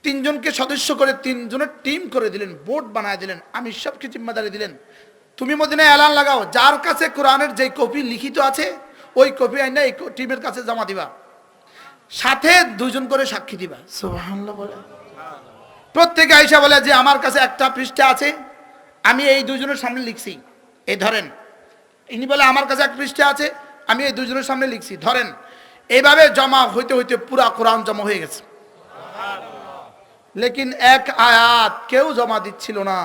S1: তিনজনকে সদস্য করে তিনজনের টিম করে দিলেন, বোর্ড বানায় দিলেন, আমি সবকে জিম্মাদারি দিলেন, তুমি মদিনায় এলান লাগাও, যার কাছে কোরআনের যে কপি লিখিত আছে ওই কপি আইনা এই টিমের কাছে জমা দিবা, সাথে দুইজন করে সাক্ষী দিবা। সুবহানাল্লাহ বলে। প্রত্যেকে আয়েশা বলে যে আমার কাছে একটা পৃষ্ঠা আছে, আমি এই দুইজনের সামনে লিখছি, এই ধরেন। ইনি বলে আমার কাছে এক পৃষ্ঠা আছে, আমি এই দুইজনের সামনে লিখছি, ধরেন। এইভাবে জমা হইতে হইতে পুরা কোরআন জমা হয়ে গেছে, লেকিন এক আয়াত কেউ জমা দিচ্ছিল না।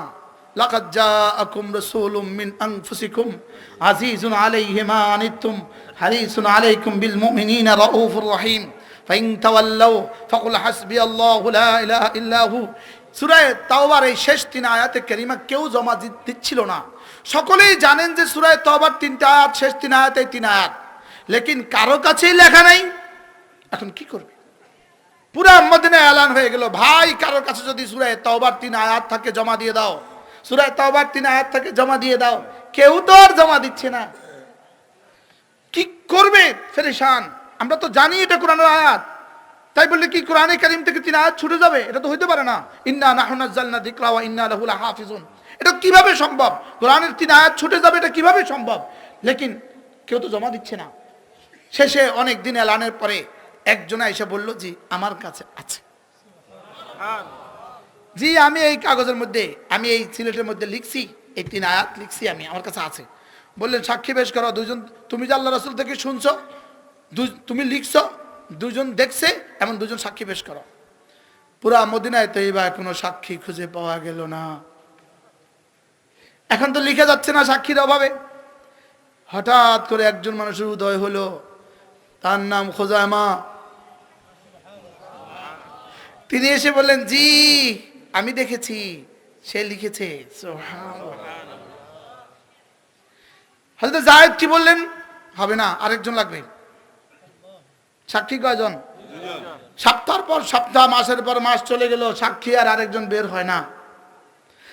S1: লাকাদ জাআকুম রাসূলুম মিন আনফুসিকুম আজিজুন আলাইহি মা আনিতুম হারিসুন আলাইকুম বিল মুমিনিনা রাউফুর রহিম ফাইন তাওয়াল্লাউ ফাকুল হাসবিয়াল্লাহু লা ইলাহা ইল্লা হু। সূরা তাওবার এই শেষ তিন আয়াতে কারিমা কেউ জমা দিচ্ছিল না। সকলেই জানেন যে সূরা তাওবার তিনটা আয়াত, শেষ তিন আয়াতে তিন আয়াত, লেকিন কারো কাছেই লেখা নাই। এখন কি করবে? পুরা মদিনায় এলান হয়ে গেল, ভাই কারোর কাছে যদি সূরা তাওবার তিন আয়াত থাকে জমা দিয়ে দাও, সূরা তাওবার তিন আয়াত থাকে জমা দিয়ে দাও। কেউ তো আর জমা দিচ্ছে না, কি করবে? ফেরেশান। আমরা তো জানি এটা কোরআনের আয়াত, তাই বললে কি কোরআনে কারীম থেকে তিন আয়াত ছুটে যাবে? এটা তো হইতে পারে না। ইন্না নাহনু নাযালনা যিকরা ওয়া ইন্না লাহু লাহাফিজুন, এটা কিভাবে সম্ভব? কোরআনের তিন আয়াত ছুটে যাবে, এটা কিভাবে সম্ভব? লেকিন কেউ তো জমা দিচ্ছে না। শেষে অনেক দিন এলানের পরে একজন এসে বলল, জি আমার কাছে আছে, জি আমি এই কাগজের মধ্যে, আমি এই সিলেটের মধ্যে লিখছি, এই তিন আয়াত লিখছি, আমি আমার কাছে আছে। বললেন সাক্ষী পেশ করো দুইজন, তুমি যে আল্লাহ রাসূল থেকে শুনছো, তুমি লিখছো, দুজন দেখছে, এমন দুজন সাক্ষী পেশ করো। পুরা মদিনায় তৈবা কোনো সাক্ষী খুঁজে পাওয়া গেল না। এখন তো লিখে যাচ্ছে না সাক্ষীর অভাবে। হঠাৎ করে একজন মানুষের উদয় হলো, তার নাম খোজাইমা। তিনি এসে বললেন, জি আমি দেখেছি, সে লিখেছে। হযরত যায়েদ কি বললেন, হবে না, আরেকজন লাগবে। সাক্ষী কয়জন? সপ্তাহের পর সপ্তাহ, মাসের পর মাস চলে গেল, সাক্ষী আর আরেকজন বের হয় না।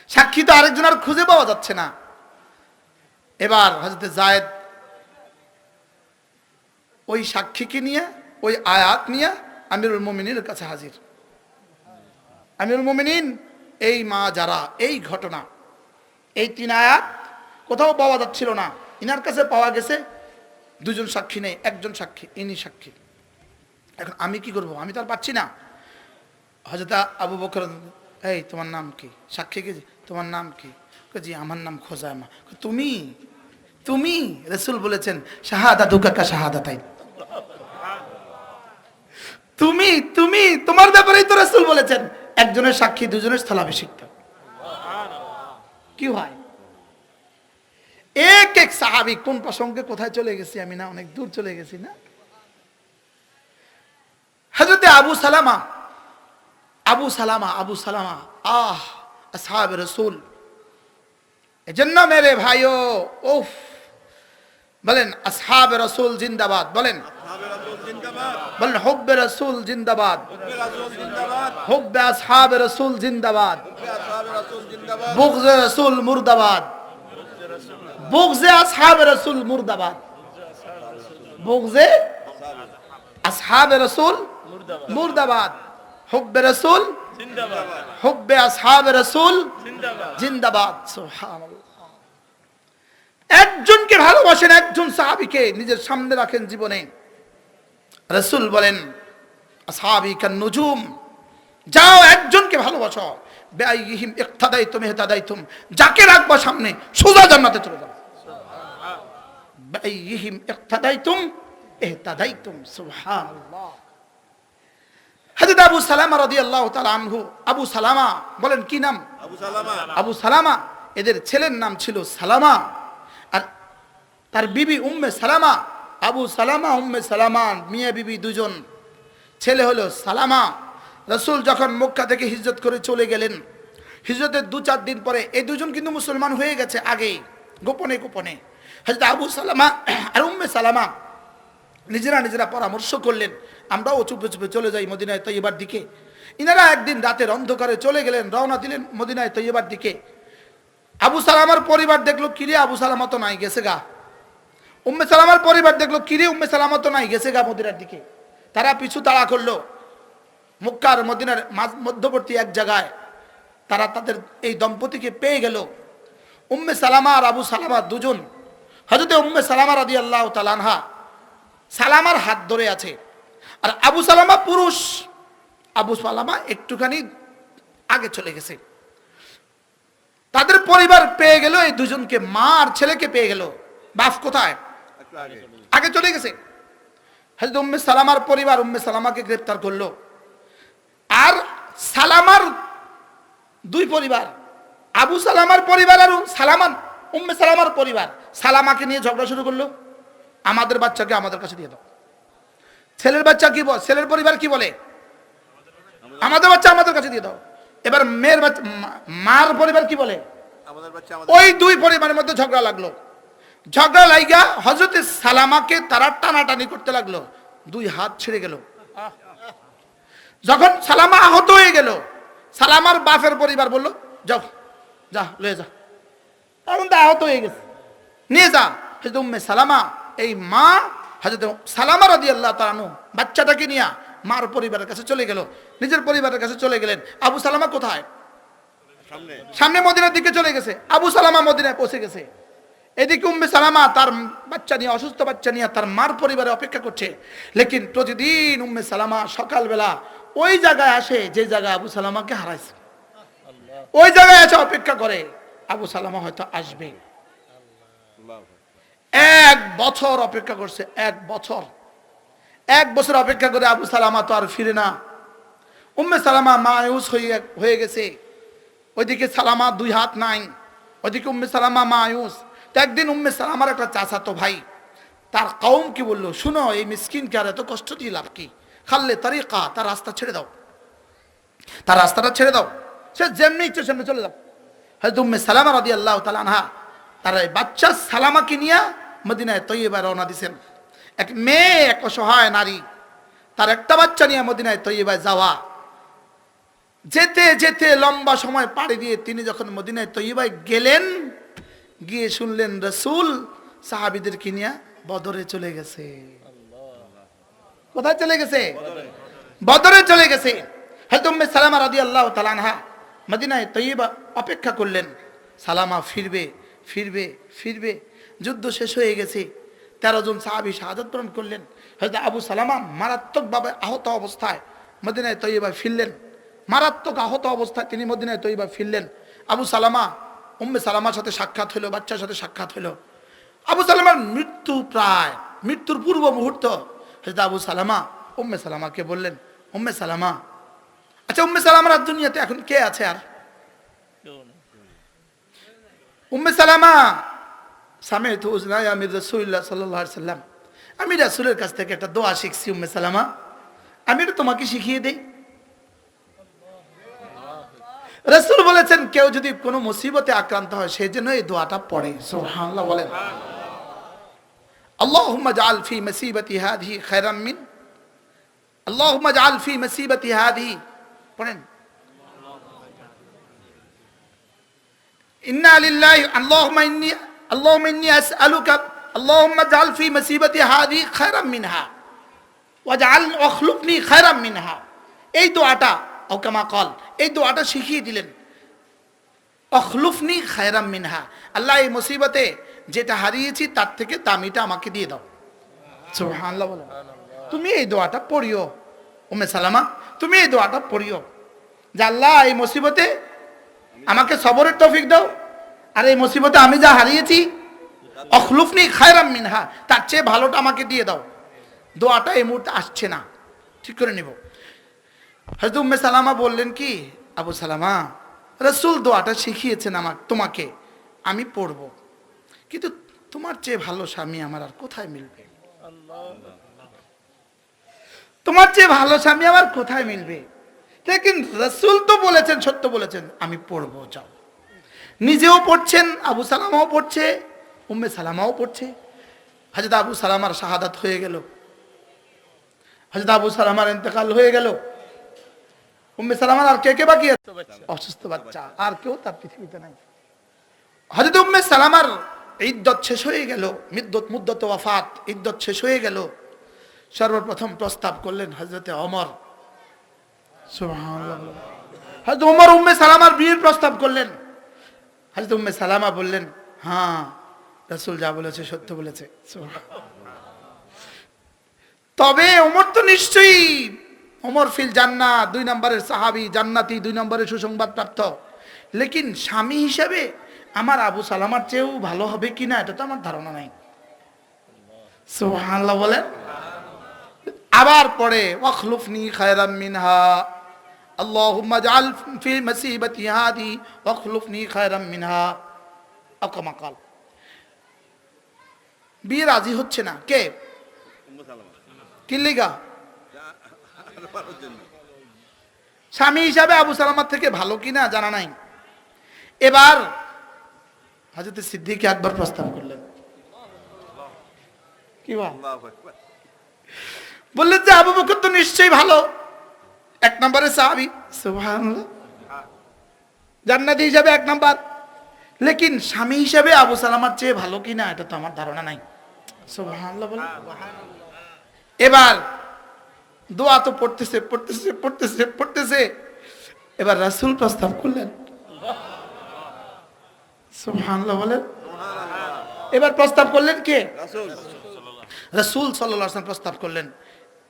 S1: সাক্ষী তো আরেকজন আর খুঁজে পাওয়া যাচ্ছে না। এবার হযরত যায়েদ ওই সাক্ষীকে নিয়ে, ওই আয়াত নিয়ে আমিরুল মুমিনিনের কাছে হাজির। আমিরুল মুমিনিন, এই মা যারা, এই ঘটনা, এই 3 আয়াত কোথাও পাওয়া যাচ্ছিল না, ইনার কাছে পাওয়া গেছে। দুজন সাক্ষী নেই, একজন সাক্ষী, ইনি সাক্ষী। এখন আমি কি করব, আমি তো আর পাচ্ছি না। হযরত আবু বকর, এই তোমার নাম কি? সাক্ষী কি? তোমার নাম কি? জি আমার নাম খোজাইমা। তুমি তুমি রাসূল বলেছেন শাহাদাতুকা কা শাহাদাতাইন। তুমি তুমি তোমার ব্যাপারেই তো রাসূল বলেছেন একজনের সাক্ষী দুজনের স্থলাভিষিক্ত। কি হয় এক এক সাহাবী কোন প্রসঙ্গে কোথায় চলে গেছি আমি, না অনেক দূর চলে গেছি না। হযরত আবু সালামা আসহাবে রাসূল। এজন্য মেরে ভাইও উফ বলেন আসহাবে রাসূল জিন্দাবাদ, বলেন বলেন হুব্বে রাসূল জিন্দাবাদ, হুব্বে আসহাবে রাসূল জিন্দাবাদ, বুগজে রাসূল মুর্দাবাদ, বুগজে আসহাবে রাসূল মুর্দাবাদ, বুগজে আসহাবে রাসূল মুর্দাবাদ, হুব্বে রাসূল জিন্দাবাদ, হুব্বে আসহাবে রাসূল জিন্দাবাদ। সুবহানাল্লাহ। একজনকে ভালোবাসেন, একজন সাহাবীকে নিজের সামনে রাখেন জীবনে। রাসূল বলেন আসহাবী কান নুজুম, যাও একজনকে ভালোবাসো, বিআইহিম ইক্তাদাইতুম ইহতাদাইতুম, যাকে রাখবা সামনে সোজা জান্নাতে চলে যাবে। বিআইহিম ইক্তাদাইতুম ইহতাদাইতুম। সুবহানাল্লাহ। হযরত আবু সালামা রাদিয়াল্লাহু তাআলা আনহু, আবু সালামা বলেন কি নাম? আবু সালামা। এদের ছেলের নাম ছিল সালামা, আর তার বিবি উম্মে সালামা। আবু সালামা উম্মে সালামা মিয়া বিবি দুজন, ছেলে হলো সালামা। রাসূল যখন মক্কা থেকে হিজরত করে চলে গেলেন, হিজরতের 2-4 দিন পরে এই দুজন কিন্তু মুসলমান হয়ে গেছে আগেই, গোপনে গোপনে। হযরত আবু সালামা আর উম্মে সালামা নিজেরা পরামর্শ করলেন, আমরাও চুপে চুপে চলে যাই মদিনায় তৈয়বার দিকে। ইনারা একদিন রাতের অন্ধকারে চলে গেলেন, রওনা দিলেন মদিনায় তৈয়বার দিকে। আবু সালামার পরিবার দেখলো, কিরে আবু সালামা তো নাই, গেছে গা। উম্মে সালামার পরিবার দেখলো, কিরে উম্মে সালামা তো নাই, গেছে গা মদিনার দিকে। তারা পিছু তাড়া করলো। মক্কা আর মদিনার মধ্যবর্তী এক জায়গায় তারা তাদের এই দম্পতিকে পেয়ে গেল, উম্মে সালামা আর আবু সালামা দুজন। হযরত উম্মে সালামা রাদিয়াল্লাহু তাআলা আনহা সালামার হাত ধরে আছে, আর আবু সালামা পুরুষ, আবু সালামা একটুখানি আগে চলে গেছে। তাদের পরিবার পেয়ে গেল এই দুজনকে, মা আর ছেলেকে পেয়ে গেল। বাপ কোথায়? আগে চলে গেছে। হযরত উম্মে সালামার পরিবার উম্মে সালামাকে গ্রেফতার করলো, আর সালামার দুই পরিবার, আবু সালামার পরিবার আর উম্মে সালামার পরিবার সালামাকে নিয়ে ঝগড়া শুরু করলো, আমাদের বাচ্চাকে আমাদের কাছে দিয়ে দাও। ছেলের বাচ্চা কি বলে, ছেলের পরিবার কি বলে, আমাদের বাচ্চা আমাদের কাছে দিয়ে দাও। এবার মেয়ের বাচ্চা, মার পরিবার কি বলে, ওই দুই পরিবারের মধ্যে ঝগড়া লাগলো। ঝগড়া লাইগা হযরত সালামাকে তারা টানাটানি করতে লাগলো, দুই হাত ছিঁড়ে গেল। যখন সালামা আহত হয়ে গেল, সালামার বাপের পরিবার বলল, যাও যা লয়ে যা, এখন তো আহত হয়ে গেছে, নিয়ে যা। হযরত উম্মে সালামা, এই মা হযরত সালামা রাদিয়াল্লাহু তাআলা আনহু বাচ্চাটাকে নিয়ে মার পরিবারের কাছে চলে গেল, নিজের পরিবারের কাছে চলে গেলেন। আবু সালামা কোথায়? সামনে মদিনার দিকে চলে গেছে। আবু সালামা মদিনায় পৌঁছে গেছে। এদিকে উম্মে সালামা তার বাচ্চা নিয়ে, অসুস্থ বাচ্চা নিয়ে তার মার পরিবারে অপেক্ষা করছে। লেকিন প্রতিদিন উম্মে সালামা সকালবেলা ওই জায়গায় আসে যে জায়গায় আবু সালামাকে হারাইছে, ওই জায়গায় এসে অপেক্ষা করে আবু সালামা হয়তো আসবে। 1 বছর অপেক্ষা করছে, 1 বছর অপেক্ষা করে আবু সালামা তো আর ফিরে না। উম্মে সালামা মায়ুস হয়ে গেছে। ওইদিকে সালামা 2 হাত নাই, ওইদিকে উম্মে সালামা মায়ুস। তো একদিন উম্মে সালামার একটা চাচাতো ভাই তার কওম কি বললো, শুনো এই মিসকিনকে আর এত কষ্ট দিয়ে লাভ কি, খাল্লে তারিকা, তার রাস্তা ছেড়ে দাও, তার রাস্তাটা ছেড়ে দাও, সে যেমনি ইচ্ছে সেমনি চলে যাও। হযরত উম্মে সালামা রাদিয়াল্লাহু তাআলা আনহা তার এই বাচ্চা সালামাকে নিয়ে মদিনায় তৈয়বা রওনা দিয়েছেন। এক মেয়ে, এক অসহায় নারী, তার একটা বাচ্চা নিয়ে মদিনায় তৈয়বায় যাওয়া। যেতে যেতে লম্বা সময় পাড়ি দিয়ে তিনি যখন মদিনায় তৈয়বায় গেলেন, গিয়ে শুনলেন রাসূল সাহাবীদেরকে নিয়ে বদরে চলে গেছে। কোথায় চলে গেছে? বদরে চলে গেছে। হযরত উম্মে সালামা রাদিয়াল্লাহু তাআলা আনহা মদিনায় তৈয়বা অপেক্ষা করলেন। সালামা ফিরবে ফিরবে ফিরবে, যুদ্ধ শেষ হয়ে গেছে। 13 জন সাহাবী শাহাদাত বরণ করলেন। হযরত আবু সালামা মারাত্মকভাবে আহত অবস্থায় মদিনায় তৈয়বা ফিরলেন। মারাত্মক আহত অবস্থায় তিনি মদিনায় তৈয়বা ফিরলেন। আবু সালামা উম্মে সালামার সাথে সাক্ষাৎ হলো, বাচ্চার সাথে সাক্ষাৎ হলো। আবু সালামার মৃত্যু প্রায়, মৃত্যুর পূর্ব মুহূর্ত। হযরত আবু সালামা উম্মে সালামাকে বললেন, উম্মে সালামা, আচ্ছা উম্মে সালামার আর দুনিয়াতে এখন কে আছে? আর উম্মে সালামা সামি'তু উযনায়া মির রাসূলিল্লাহ সাল্লাল্লাহু আলাইহি সাল্লাম, আমি রাসূলের কাছ থেকে একটা দোয়া শিখছি উম্মে সালামা, আমি এটা তোমাকে শিখিয়ে দেই। রাসূল বলেছেন কেউ যদি কোনো মুসিবতে আক্রান্ত হয় সেই জন্য এই দোয়াটা পড়ে। সুবহানাল্লাহ বলেন। আল্লাহুম্মা জাআল ফি মুসিবাতি হাযিহি খায়রাম মিন, আল্লাহুম্মা জাআল ফি মুসিবাতি হাযিহি, পড়েন ইন্না লিল্লাহি আল্লাহুম্মা ইন্নী আসআলুকা আল্লাহুম্মা জাআল ফি মুসিবাতি হাযিহি খায়রাম মিনহা ওয়াজআল ওয়াখলুফনি খায়রাম মিনহা। এই দোয়াটা ও কামা কল, এই দোয়াটা শিখিয়ে দিলেন। অখলুফনি খায়রাম মিনহা, আল্লাহ এই মুসিবতে যেটা হারিয়েছি তার থেকে দামিটা আমাকে দিয়ে দাও। সুবহানাল্লাহ বলেন। তুমি এই দোয়াটা পড়িও উম্মে সালামা, তুমি এই দোয়াটা পড়িও যে আল্লাহ এই মুসিবতে আমাকে সবরের তৌফিক দাও, আর এই মুসিবতে আমি যা হারিয়েছি অখলুফনি খায়রাম মিনহা, তার চেয়ে ভালোটা আমাকে দিয়ে দাও। দোয়াটা এই মুহূর্তে আসছে না, ঠিক করে নিব। হযরত উম্মে সালামা বললেন কি, আবু সালামা, রাসূল দোয়াটা শিখিয়েছেন তোমাকে, আমি পড়ব, কিন্তু তোমার চেয়ে ভালো স্বামী আমার আর কোথায় মিলবে? তোমার চেয়ে ভালো স্বামী আমার কোথায় মিলবে? লেকিন রাসূল তো বলেছেন, সত্য বলেছেন, আমি পড়ব, যাও। নিজেও পড়ছেন, আবু সালামাও পড়ছে, উম্মে সালামাও পড়ছে। হযরত আবু সালামার শাহাদাত হয়ে গেল, হযরত আবু সালামার ইন্তেকাল হয়ে গেল। উম্মে সালামার আর কে কে বাকি আছে? অসুস্থ বাচ্চা, আর কেউ তার পৃথিবীতে নাই। হযরত উম্মে সালামার ইদ্দত শেষ হয়ে গেল, মুদ্দত ওয়াফাত, ইদ্দত শেষ হয়ে গেল। সর্বপ্রথম প্রস্তাব করলেন হযরতে ওমর। সুবহানাল্লাহ। হযরত ওমর উম্মে সালামার বিয়ের প্রস্তাব করলেন। হযরত উম্মে সালামা বললেন, হ্যাঁ রাসূল যা বলেছে সত্য বলেছে। তবে ওমর তো নিশ্চয়ই, ওমর ফিল জান্নাহ, 2 নম্বরের সাহাবী, জান্নাতি, 2 নম্বরের সুসংবাদ প্রাপ্ত। লেকিন স্বামী হিসেবে আমার আবু সালামার চেয়েও ভালো হবে কিনা এটা তো আমার ধারণা নাই। সুবহানাল্লাহ বলেন। আবার পরে ওয়াখলুফনি খায়রাম মিনহা, আল্লাহুম্মা জাআল ফি মুসিবাতি হাদি ওয়াখলুফনি খায়রাম মিনহা, আকামা কাল। বিয়ে রাজি হচ্ছে না কে? কি লিগা? স্বামী হিসাবে আবু সালামার থেকে ভালো কিনা জানা নাই। এবার হযরত সিদ্দিক আকবর প্রস্তাব করলেন, কি বললেন যে আবু বকর তো নিশ্চয়ই ভালো, 1 নম্বরের সাহাবী, সুবহানাল্লাহ, জান্নাতি হিসাবে 1 নম্বর। লেকিন স্বামী হিসাবে আবু সালামার চেয়ে ভালো কিনা এটা তো আমার ধারণা নাই। সুবহানাল্লাহ বলেন। এবার দোয়া তো পড়তেছে পড়তেছে পড়তেছে পড়তেছে, এবার রাসূল প্রস্তাব করলেন। সুবহানাল্লাহ বলেন। এবার প্রস্তাব করলেন কে? রাসূল সাল্লাল্লাহু আলাইহি ওয়াসাল্লাম প্রস্তাব করলেন।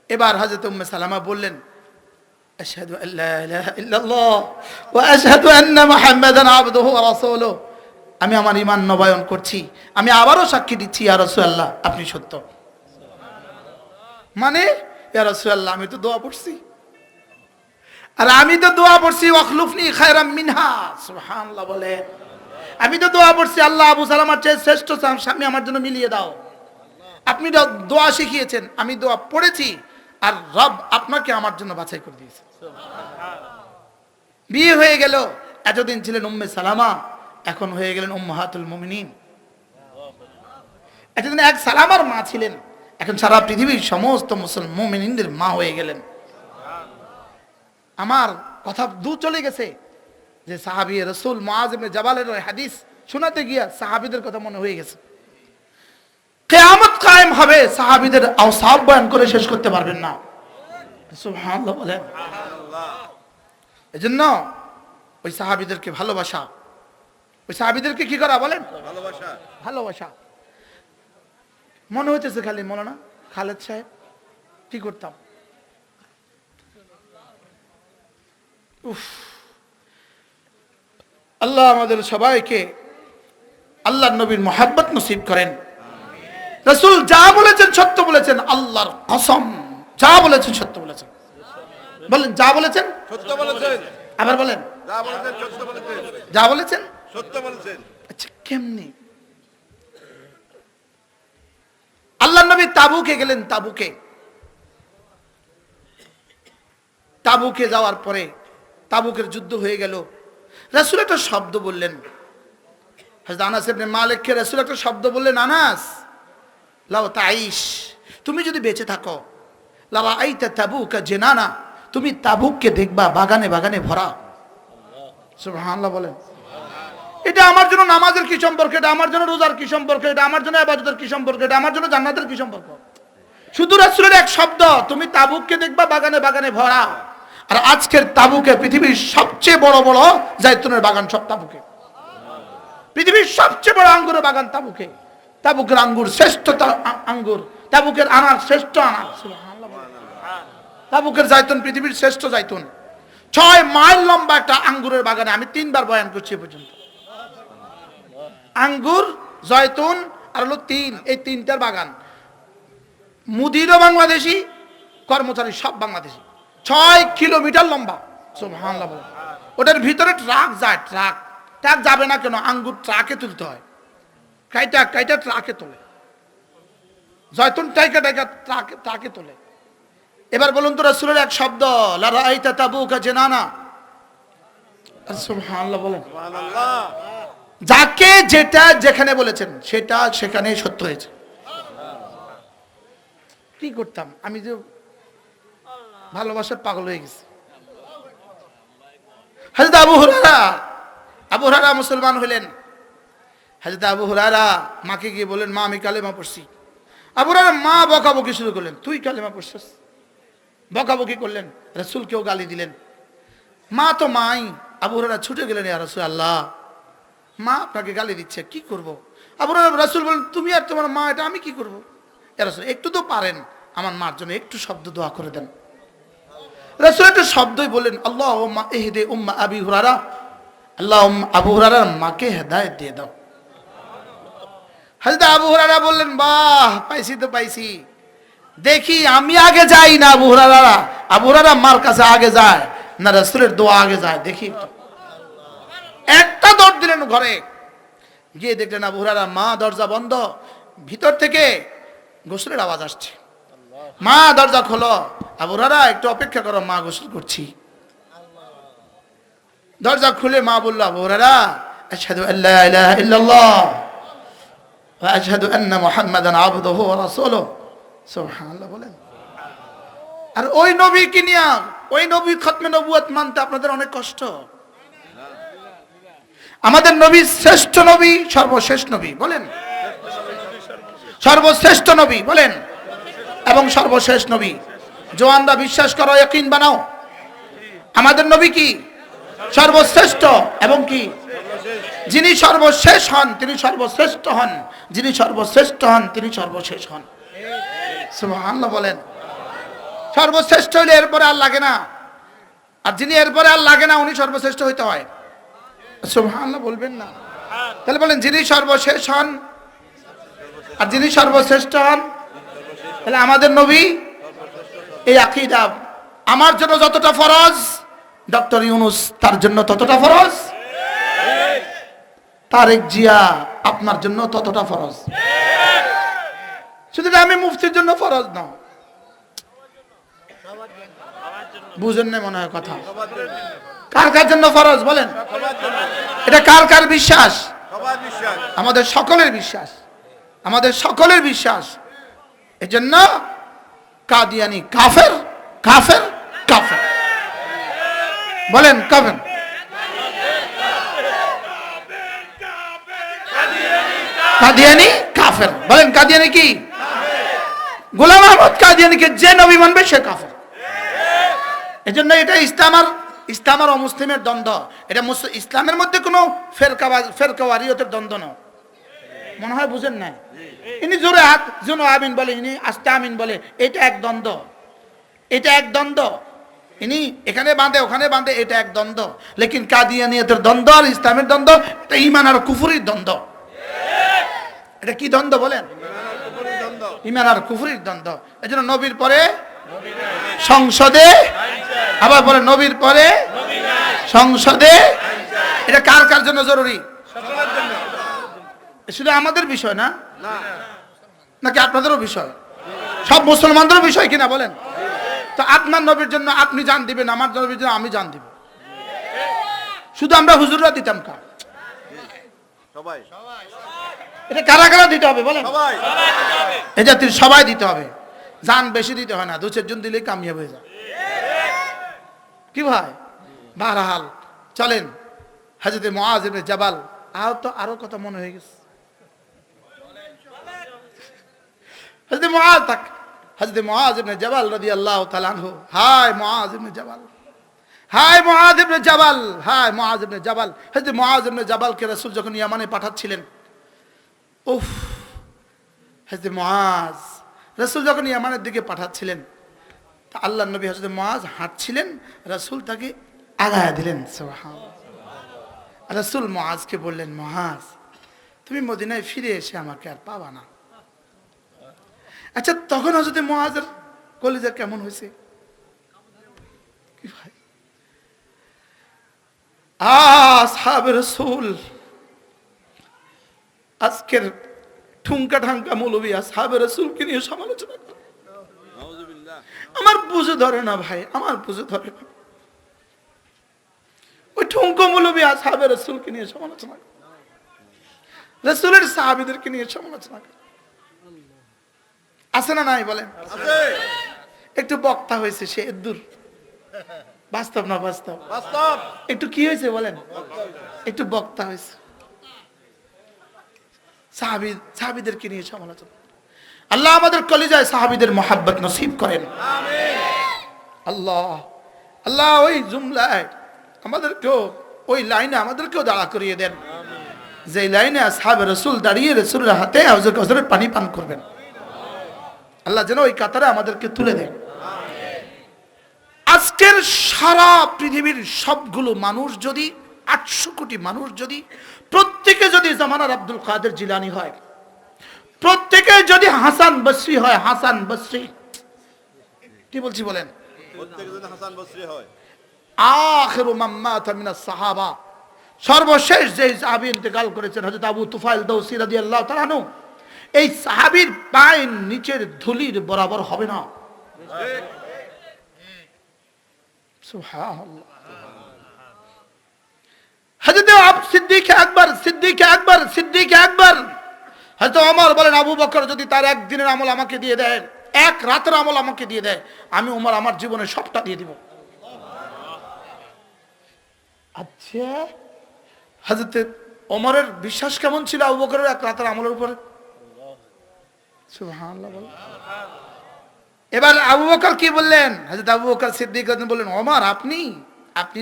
S1: এবার হযরত উম্মে সালামা বললেন, আশহাদু আল্লা ইলাহা ইল্লাল্লাহ ওয়া আশহাদু আন্না মুহাম্মাদান আবদুহু ওয়া রাসূলুহু, আমি আমার ঈমান নবায়ন করছি, আমি আবারও সাক্ষী দিচ্ছি ইয়া রাসূলুল্লাহ আপনি সত্য। মানে ইয়া রাসূলুল্লাহ আমি তো দোয়া পড়ছি, আর আমি তো দোয়া পড়ছি ওয়াখলুফনি খায়রাম মিনহা, সুবহানাল্লাহ বলে, আমি তো দোয়া পড়ছি আল্লাহ আবু সালামার চেয়ে শ্রেষ্ঠ স্বামী আমার জন্য মিলিয়ে দাও। আপনি দোয়া শিখিয়েছেন, আমি দোয়া পড়েছি, আর রব আপনাকে আমার জন্য বাছাই করে দিয়েছে। বিয়ে হয়ে গেল। এতদিন ছিলেন উম্মে সালামা, এখন হয়ে গেলেন উম্মাহাতুল মুমিনিন। এতদিন এক সালামার মা ছিলেন, এখন সারা পৃথিবীর সমস্ত মুসলমান মুমিনদের মা হয়ে গেলেন। আমার কথা দূর চলে গেছে যে সাহাবী রাসূল মুআয ইবনে জাবালের ওই হাদিস শোনাতে গিয়া সাহাবীদের কথা মনে হয়ে গেছে। কিয়ামত কায়েম হবে, সাহাবীদের আওসাফ বয়ান করে শেষ করতে পারবেন না। সুবহানাল্লাহ বলেন। এজন্য ওই সাহাবীদেরকে ভালোবাসা, ওই সাহাবীদেরকে কি করা বলেন?
S2: ভালোবাসা।
S1: ভালোবাসা। মনে হইতেছে খালি মৌলানা খালেদ সাহেব কি করতাম। উফ, আল্লাহ আমাদের সবাইকে আল্লাহর নবীর মোহাব্বত নসিব করেন। রাসূল যা বলেছেন সত্য বলেছেন, আল্লাহর কসম যা বলেছেন সত্য বলেছেন। বলেন যা বলেছেন
S2: সত্য বলেছেন।
S1: আবার বলেন
S2: যা বলেছেন সত্য বলেছেন।
S1: যা বলেছেন
S2: সত্য বলেছেন।
S1: আচ্ছা কেমনি? আল্লাহর নবী তাবুকে গেলেন। তাবুকে যাওয়ার পরে তাবুকের যুদ্ধ হয়ে গেল। রাসূল একটা শব্দ বললেন, হযরত আনাস ইবনে মালিককে রাসূল একটা শব্দ বললেন, আনাস লাও তাইশ, তুমি যদি বেঁচে থাকো, লাওয়া আইতা তাবুকা জিনানা, তুমি তাবুককে দেখবা বাগানে বাগানে ভরা। সুবহানাল্লাহ বলেন। এটা আমার জন্য নামাজের কি সম্পর্ক, এটা আমার জন্য রোজার কি সম্পর্ক, এটা আমার জন্য ইবাদতের কি সম্পর্ক, এটা আমার জন্য জান্নাতের কি সম্পর্ক? শুধু রাসূলের এক শব্দ, তুমি তাবুককে দেখবা বাগানে বাগানে ভরা। আর আজকের তাবুকে পৃথিবীর সবচেয়ে বড় বড় জাইতুনের বাগান সব তাবুকে। পৃথিবীর সবচেয়ে বড় আঙ্গুরের বাগান তাবুকে। তাবুকের আঙ্গুর শ্রেষ্ঠ আঙ্গুর, তাবুকের আনার শ্রেষ্ঠ আনার। সুবহানাল্লাহ। তাবুকের জাইতুন পৃথিবীর শ্রেষ্ঠ জাইতুন। 6 মাইল লম্বা একটা আঙ্গুরের বাগানে আমি 3 বার বয়ান করছি এ পর্যন্ত। আঙ্গুর, জয়তুন আর হলো 3, এই 3টার বাগান। মুদিরও বাংলাদেশি, কর্মচারী সব বাংলাদেশি। 6 কিলোমিটার লম্বা। সুবহানাল্লাহ। ওটার ভিতরে ট্রাক যায়। ট্রাক যাবে না কেন? আঙ্গুর ট্রাকে তুলতে হয়। কাইটা ট্রাকে তোলে, জয়তুন টাইকা ট্রাকে তোলে। এবার বলুন তো রাসূলের এক শব্দ, লা রাআইতা তাবুকা জিনানা। সুবহানাল্লাহ বলেন।
S2: সুবহানাল্লাহ।
S1: যাকে যেটা যেখানে বলেছেন সেটা সেখানে সত্য হয়েছে। কি করতাম আমি, যে ভালোবাসার পাগল হয়ে গেছি। হযরত আবু হুরায়রা মুসলমান হলেন। হযরত আবু হুরায়রা মাকে গিয়ে বলেন, মা আমি কালেমা পড়ছি। আবু হুরায়রা মা বকাবকি শুরু করলেন, তুই কালেমা পড়ছিস? বকাবকি করলেন, রাসূলকেও গালি দিলেন। মা তো মাই। আবু হুরায়রা ছুটে গেলেন, ইয়া রাসূলুল্লাহ মা আপনাকে গালি দিচ্ছে, কি করব? আবু হুরায়রা রাসূল বলেন, তুমি আর তোমার মা, এটা আমি কি করব? ইয়া রাসূল একটু তো পারেন আমার মার জন্য একটু শব্দ দোয়া করে দেন। রাসূল একটা শব্দই বলেন, আল্লাহুম্মা ইহদি উম্মা আবি হুরায়রা, আল্লাহুম্মা আবু হুরায়রার মাকে হেদায়েত দিয়ে দাও। হযরত আবু হুরায়রা বললেন, বাহ পাইছি তো পাইছি, দেখি আমি আগে যাই না আবু হুরায়রা মার কাছে আগে যায় না রাসূলের দোয়া আগে যায়, দেখি। একটা দৌড় দিলেন ঘরে, গিয়ে দেখলেন আবু হুরায়রা মা, দরজা বন্ধ, ভিতর থেকে গোসলের আওয়াজ আসছে। মা দরজা খোলো। আবু হুরায়রা একটু অপেক্ষা করো, মা গোসল করছি। দরজা খুলে মা বলল, আবু হুরায়রা আশহাদু আল্লা ইলাহা ইল্লাল্লাহ ওয়া আশহাদু আন্না মুহাম্মাদান আবদুহু ওয়া রাসূলুহু। সুবহানাল্লাহ বলেন। আর ওই নবী কি নিয়া, ওই নবী খতমে নবুয়ত মানতে আপনাদের অনেক কষ্ট। আমাদের নবী শ্রেষ্ঠ নবী, সর্বশেষ নবী বলেন, সর্বশ্রেষ্ঠ নবী বলেন, এবং সর্বশেষ নবী। জওয়ানরা বিশ্বাস করো, ইয়াকিন বানাও, আমাদের নবী কি সর্বশ্রেষ্ঠ এবং কি যিনি সর্বশেষ হন তিনি সর্বশ্রেষ্ঠ হন, যিনি সর্বশ্রেষ্ঠ হন তিনি সর্বশেষ হন। সুবহানাল্লাহ বলেন। সর্বশ্রেষ্ঠ হইলে এরপরে আর লাগে না, আর যিনি এরপরে আর লাগে না উনি সর্বশ্রেষ্ঠ হইতে হয়। সুবহানাল্লাহ বলবেন না? তাহলে বলেন যিনি সর্বশেষ হন আর যিনি সর্বশ্রেষ্ঠ হন, তাহলে আমাদের নবী। এই আকীদা আমার জন্য যতটা ফরজ, ডক্টর ইউনূস তার জন্য ততটা ফরজ, তারেক জিয়া আপনার জন্য ততটা ফরজ। শুধু আমি মুফতির জন্য ফরজ না, বুঝেন না মনে হয় কথা। কার কার জন্য ফরজ বলেন? এটা কার কার বিশ্বাস? আমাদের সকলের বিশ্বাস, আমাদের সকলের বিশ্বাস। এজন্য কাদিয়ানি কাফের, কাফের, কাফের বলেন, কাফের। কাদিয়ানি কাফের বলেন, কাদিয়ানি কি? গোলাম আহমদ কাদিয়ানিকে যে নবী মানবে সে কাফের। এজন্য এটা ইসলাম আর ইসলাম আর অমুসলিমের দ্বন্দ্ব, এটা ইসলামের মধ্যে কোনো ফেরকাওয়ারিয়তের দ্বন্দ্ব নয়। মনে হয় বুঝেন না? ইনি জোরে হাত জুনো আমিন বলে, ইনি আস্তে আমিন বলে, এটা এক দ্বন্দ্ব, এটা এক দ্বন্দ্ব। ইনি এখানে বাঁধে ওখানে বাঁধে, এটা এক দ্বন্দ্ব। লেকিন কাদিয়ানিয়তের দ্বন্দ্ব আর ইসলামের দ্বন্দ্ব, এটা ঈমান আর কুফরির দ্বন্দ্ব। এটা কি দ্বন্দ্ব বলেন? ঈমান আর কুফরির দ্বন্দ্ব। এজন্য নবীর পরে সংসদে, আবার বলে নবীর পরে সংসদে। এটা কার কার জন্য জরুরি? শুধু আমাদের বিষয় না, নাকি আপনাদেরও বিষয়? সব মুসলমানদেরও বিষয় কিনা বলেন? তো আপনার নবীর জন্য আপনি জান দিবেন, আমার নবীর জন্য আমি জান দিব। শুধু আমরা হুজুররা দিতাম কা?
S2: সবাই।
S1: এটা কারা কারা দিতে হবে বলেন?
S2: সবাই।
S1: এই জাতির সবাই দিতে হবে। জান বেশি দিতে হয় না, 2-4 জন দিলেই কামিয়াব হয়ে যায়। কি ভাই? বারহাল চলেন, হযরত মুআজ ইবনে জাবাল, আরো কথা মনে হয়ে গেছে। হযরত মুআজ ইবনে জাবাল রাদিয়াল্লাহু তাআলা আনহু, হায় মুআজ ইবনে জাবাল, হায় মুআজ ইবনে জাবাল, হায় মুআজ ইবনে জাবাল। হযরত মুআজ ইবনে জাবালকে রাসূল যখন ইয়ামানে পাঠাচ্ছিলেন, উফ, হযরত মুআজ রাসূল যখন ইয়ামানের দিকে পাঠাচ্ছিলেন, তা আল্লাহর নবী হযরত মুআজ হাঁটছিলেন, রাসূল তাকে আগায়া দিলেন। সুবহানাল্লাহ। রাসূল মুআজকে বললেন, মুআজ, তুমি মদিনায় ফিরে এসে আমাকে আর পাবা না। আচ্ছা, তখন হযরত মুআজের কলিজা কেমন হয়েছে? কি ভাই, আসহাবে রাসূল, আজকের ঠুঙ্কা ঠাঙ্কা মৌলবী আসহাবে রাসূলকে নিয়ে সমালোচনা করে। আমার বুঝে ধরে না ভাই, আমার বুঝে ধরে না। ওই ঠুঙ্কা মৌলবী আসহাবে রাসূলকে নিয়ে সমালোচনা করে, রাসূলের সাহাবীদেরকে নিয়ে সমালোচনা করে। আছে না নাই বলেন? একটু বক্তা হয়েছে সে দূর, বাস্তব না বাস্তব?
S2: বাস্তব।
S1: একটু কি হয়েছে বলেন? একটু বক্তা হয়েছে, সাহাবীদেরকে নিয়ে সমালোচনা। আল্লাহ আমাদের কলিজায় সাহাবীদের মহব্বত নসিব করেন। আল্লাহ আল্লাহ ওই জুমলায় আমাদেরকেও, ওই লাইনে আমাদেরকেও দাঁড়া করিয়ে দেন, যে লাইনে আসহাবে রাসূল দাঁড়িয়ে রাসূলের হাতে হাউজে কাউসারের পানি পান করবেন। আল্লাহ যেন ওই কাতারে আমাদেরকে তুলে দেন। আজকের সারা পৃথিবীর সবগুলো মানুষ যদি, 800 কোটি মানুষ যদি প্রত্যেকে যদি জামানার আব্দুল কাদের জিলানী হয়, প্রত্যেকে যদি হাসান বসরি হয়, হাসান বসরি, কি বলছি বলেন?
S2: প্রত্যেকে যদি হাসান বসরি হয়,
S1: আখিরু মান মাতা মিনাস সাহাবা, সর্বশেষ যে সাহাবী ইন্তেকাল করেছেন হযরত আবু তুফাইল দাউসী রাদিয়াল্লাহু তাআলা আনহু, এই সাহাবীর পায়ের নিচের ধুলির বরাবর হবে না। সুবহানাল্লাহ। হযরত সিদ্দিক আকবর হযরত ওমর বলেন, আবু বকর যদি তার একদিনের আমল আমাকে দিয়ে দেয়, এক রাতের আমল আমাকে দিয়ে দেয়, আমি ওমর আমার জীবনের সবটা দিয়ে দিব। আচ্ছা, হযরত ওমরের বিশ্বাস কেমন ছিল আবু বকরের এক রাতের আমলের উপরে? সুবহানাল্লাহ বলেন। এবার আবু বকর কি বললেন? হযরত আবু বকর সিদ্দিক বললেন, ওমর আপনি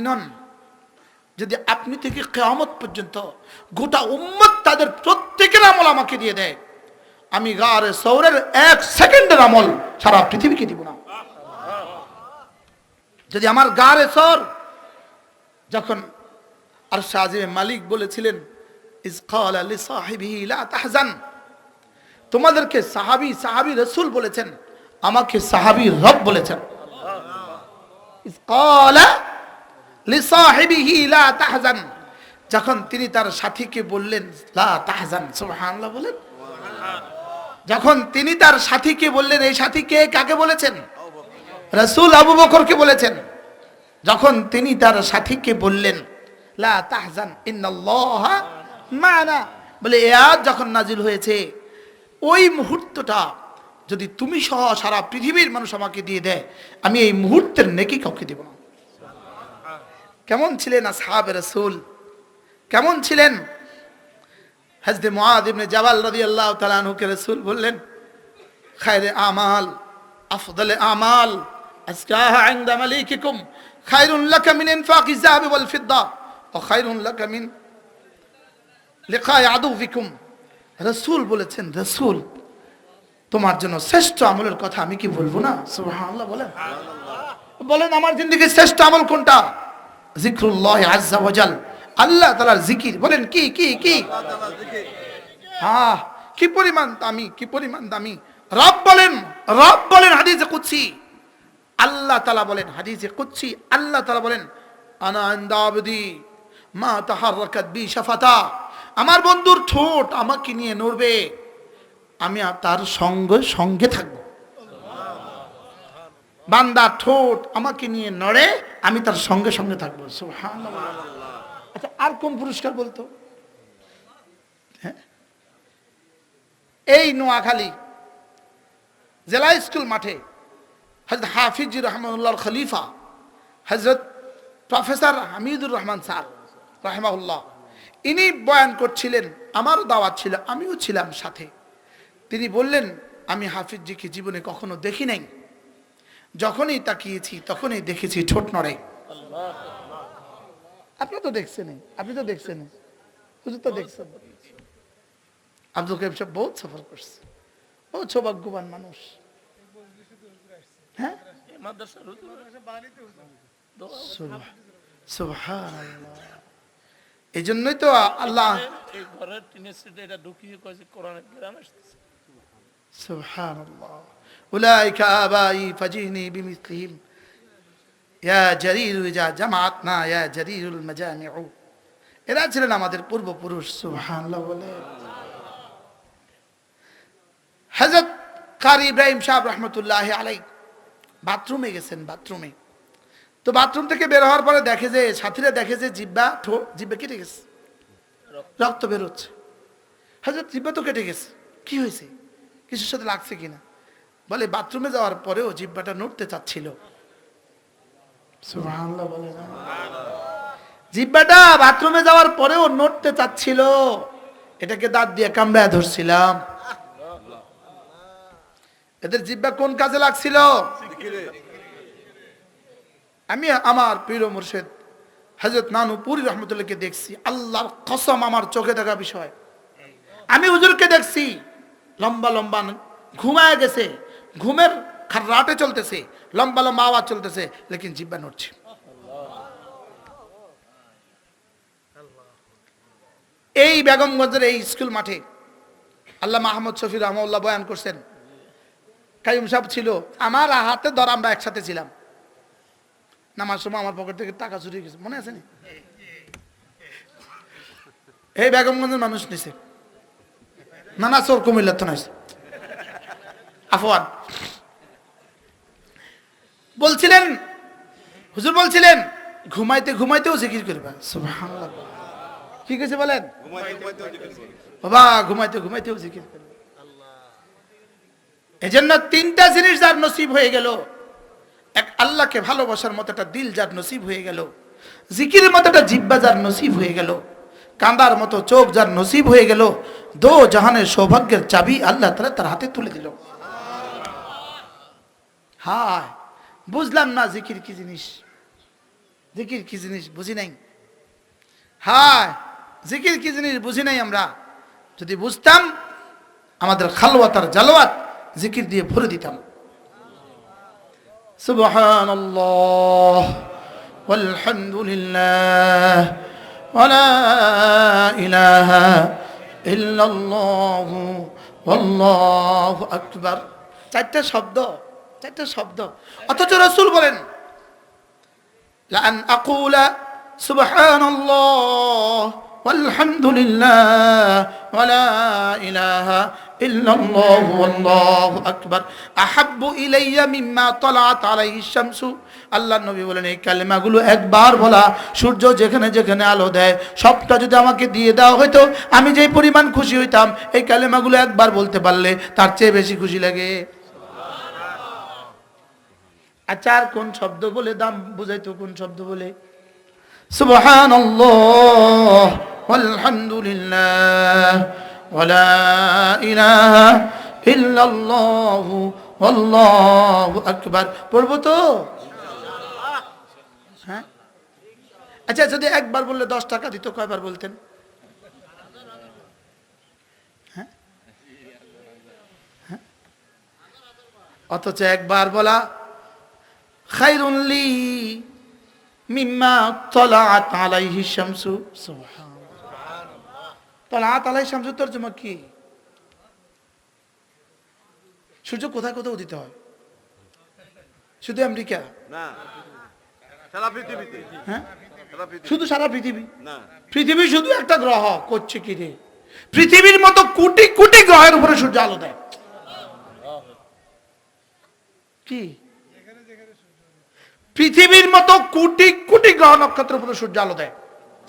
S1: নন, যদি আপনি থেকে কিয়ামত পর্যন্ত গোটা উম্মত তাদের প্রত্যেকের আমল আমাকে দিয়ে দেয়, আমি গারে সওরের 1 সেকেন্ডের আমল সারা পৃথিবীকে দিব না। যদি আমার গারে সওর, যখন আরশ আজিমে মালিক বলেছিলেন, ইজ ক্বালা লিসাহিবিহি লা তাহজান, তোমাদেরকে সাহাবী রাসূল বলেছেন, আমাকে সাহাবী রব বলেছেন। ইজ ক্বালা লিসাহিবিহি লা তাহজান, যখন তিনি তার সাথীকে বললেন লা তাহজান, সুবহানাল্লাহ বলেন। যখন তিনি তার সাথীকে বললেন, এই সাথীকে কাকে বলেছেন? রাসূল আবু বকরকে বলেছেন। যখন তিনি তার সাথীকে বললেন লা তাহজান ইন্নাল্লাহা মা'না, বলে এই আয়াত যখন নাজিল হয়েছে, ওই মুহূর্তটা যদি তুমি সহ সারা পৃথিবীর মানুষ আমাকে দিয়ে দেয়, আমি এই মুহূর্তের নেকি কাউকে দেব না। কেমন ছিলেন আসহাবে রাসূল? কেমন ছিলেন? হযরত মুআয ইবনে জাবাল রাদিয়াল্লাহু তাআলা আনহুকে রাসূল বললেন, খায়রে আমাল, আফদালে আমাল আজকাহা ইনদা মালিকিকুম, খায়রুন লাকা মিন ইনফাকি যাহাবি ওয়াল ফিদ্দা ওয়া খায়রুন লাকা মিন লিকাই আদুবিকুম। রাসূল বলেছেন, রাসূল তোমার জন্য শ্রেষ্ঠ আমলের কথা আমি কি বলবো না? সুবহানাল্লাহ বলেন। বলেন আমার জিন্দেগির শ্রেষ্ঠ আমল কোনটা? জিক্রুল্লাহ আযজা ওয়া জাল, আল্লাহ তাআলার জিকির। বলেন কি কি কি? হ্যাঁ, কি পরিমাণ দামি, কি পরিমাণ দামি। রব বলেন হাদিসে কুদসি, আল্লাহ তাআলা বলেন হাদিসে কুদসি, আল্লাহ তাআলা বলেন আনা ইনদা আবদি মা তাহাররাকাত বি শাফাতা, আমার বন্ধুর ঠোঁট আমাকে নিয়ে নড়বে, আমি তার সঙ্গে থাকব। বান্দার ঠোঁট আমাকে নিয়ে নড়ে, আমি তার সঙ্গে থাকবো। সুবহানাল্লাহ। আচ্ছা, আর কোন পুরস্কার বলতো? হ্যাঁ, এই নোয়াখালী জেলা স্কুল মাঠে হযরত হাফিজ রহমানুল্লাহর খলিফা হযরত প্রফেসর হামিদুর রহমান স্যার রাহিমাহুল্লাহ, ইনি বয়ান করছিলেন, আমারও দাওয়াত ছিল, আমিও ছিলাম সাথে। তিনি বললেন, আমি হাফিজজিকে জীবনে কখনো দেখি নাই, যখনই তাকিয়েছি তখনই দেখেছি ঠোঁট নড়ে। আপনি তো দেখছেন, হুজুর তো দেখছেন। আব্দুল কাইয়ুম সাহেব বহুত সফর করছে, বহুত সৌভাগ্যবান মানুষ। হ্যাঁ, সুবহানাল্লাহ। এই জন্যই তো আল্লাহ সুবহানাল্লাহ, উলাইকা আবাই ফাজিনি বিমিসলিহিম ইয়া জারীরু ইজা জামাআতনা ইয়া জারীরুল মাজামিউ, এরা ছিলেন আমাদের পূর্বপুরুষ। সুবহানাল্লাহ বলে। হযরত কারি ইব্রাহিম সাহেব রাহমাতুল্লাহি আলাইহি বাথরুমে গেছেন, বাথরুমে তো বাথরুম থেকে বের হওয়ার পরে দেখে যে সাথীরা দেখে যে জিহ্বা কেটে গেছে, রক্ত বের হচ্ছে। হযরত জিহ্বা তো কেটে গেছে, কি হয়েছে, কিছুর সাথে লাগছে কিনা? বলে বাথরুমে যাওয়ার পরেও জিহ্বাটা নড়তে চাচ্ছিল। সুবহানাল্লাহ বলে না, জিহ্বাটা বাথরুমে যাওয়ার পরেও নড়তে চাচ্ছিল, এটাকে দাঁত দিয়ে কামড়ায় ধরছিলাম। এদের জিহ্বা কোন কাজে লাগছিল? আমি আমার পীর ও মুর্শিদ হযরত নানুপুরি রহমতুল্লাহকে দেখছি, আল্লাহর কসম আমার চোখে দেখা বিষয়। আমি হুজুরকে দেখছি লম্বা লম্বা ঘুমায় গেছে, ঘুমের খাররাটে চলতেছে, লম্বা লম্বা আওয়াজ চলতেছে, লেকিন জিহ্বা নড়ছে। এই বেগমগঞ্জের এই স্কুল মাঠে আল্লামা আহমদ শফি রহমাতুল্লাহ বয়ান করছেন, কাইয়ুম সাহেব ছিল, আমার হাতে ধর, আমরা একসাথে ছিলাম। নামার সময় আমার পকেট থেকে টাকা চুরি গেছে, মনে আছে? এই বেগমগঞ্জের মানুষ নিছে, নানা চোর কুমিল্লার তো নাইছে, আফওয়ান বলছিলেন, হুজুর বলছিলেন ঘুমাইতে ঘুমাইতেও জিকির করবা। সুবহানাল্লাহ, কি কইছে বলেন? বাবা ঘুমাইতে ঘুমাইতেও জিকির করবা। এজন্য তিনটা জিনিস যার নসিব হয়ে গেল, এক আল্লাহকে ভালোবাসার মতো একটা দিল যার নসিব হয়ে গেল, জিকিরের মতো একটা জিহ্বা যার নসিব হয়ে গেল, কান্দার মতো চোখ যার নসিব হয়ে গেল, দো জাহানের সৌভাগ্যের চাবি আল্লাহ তাআলা তার হাতে তুলে দিল। হায়, বুঝলাম না জিকির কি জিনিস, জিকির কি জিনিস বুঝি নাই। হায়, জিকির কি জিনিস বুঝি নাই আমরা। যদি বুঝতাম আমাদের খালওয়াত আর জালওয়াত জিকির দিয়ে ভরে দিতাম। সুবহানাল্লাহ ওয়ালহামদুলিল্লাহ ওয়ালা ইলাহা ইল্লাল্লাহু ওয়াল্লাহু আকবার। চারটা শব্দ, অথচ রাসূল বলেন লা আন আকুলা সুবহানাল্লাহ ওয়ালহামদুলিল্লাহ ওয়ালা ইলাহা ইল্লাল্লাহু ওয়াল্লাহু আকবার আহাব্বু ইলাইয়া মিম্মা তালাআত আলাইহিশ শামসু। আল্লাহর নবী বলেন এই কালেমাগুলো একবার বলা, সূর্য যেখানে যেখানে আলো দেয় সবটা যদি আমাকে দিয়ে দেওয়া হতো, আমি যেই পরিমাণ খুশি হইতাম, এই কালেমাগুলো একবার বলতে পারলে তার চেয়ে বেশি খুশি লাগে। আচ্ছা, আর কোন শব্দ বলে দাম বুঝাইতো? কোন শব্দ বলে? সুবহানাল্লাহ ওয়ালহামদুলিল্লাহ ওয়ালা ইলাহা ইল্লাল্লাহু ওয়াল্লাহু আকবার। পড়বো তো? হ্যাঁ, আচ্ছা যদি একবার বললে 10 টাকা দিত, কয়বার বলতেন? হ্যাঁ, হ্যাঁ? অথচ একবার বলা খায়রুন লি মিম্মা তালাআত আলাইহি শামসু। সুবহানাল্লাহ। তালাআত আলাইহি শামসু তরজমা কি? সূর্য কোথায় কোথায় উদিত হয়? শুধু আমেরিকা?
S2: না, সারা পৃথিবীতে।
S1: হ্যাঁ,
S2: সারা পৃথিবী।
S1: শুধু সারা পৃথিবী?
S2: না,
S1: পৃথিবী শুধু একটা গ্রহ, করছে কি রে? পৃথিবীর মতো কোটি কোটি গ্রহের উপরে সূর্য আলো দেয়। কি পৃথিবীর মতো কোটি কোটি গ্রহ নক্ষত্রের উপরে সূর্য আলো দেয়?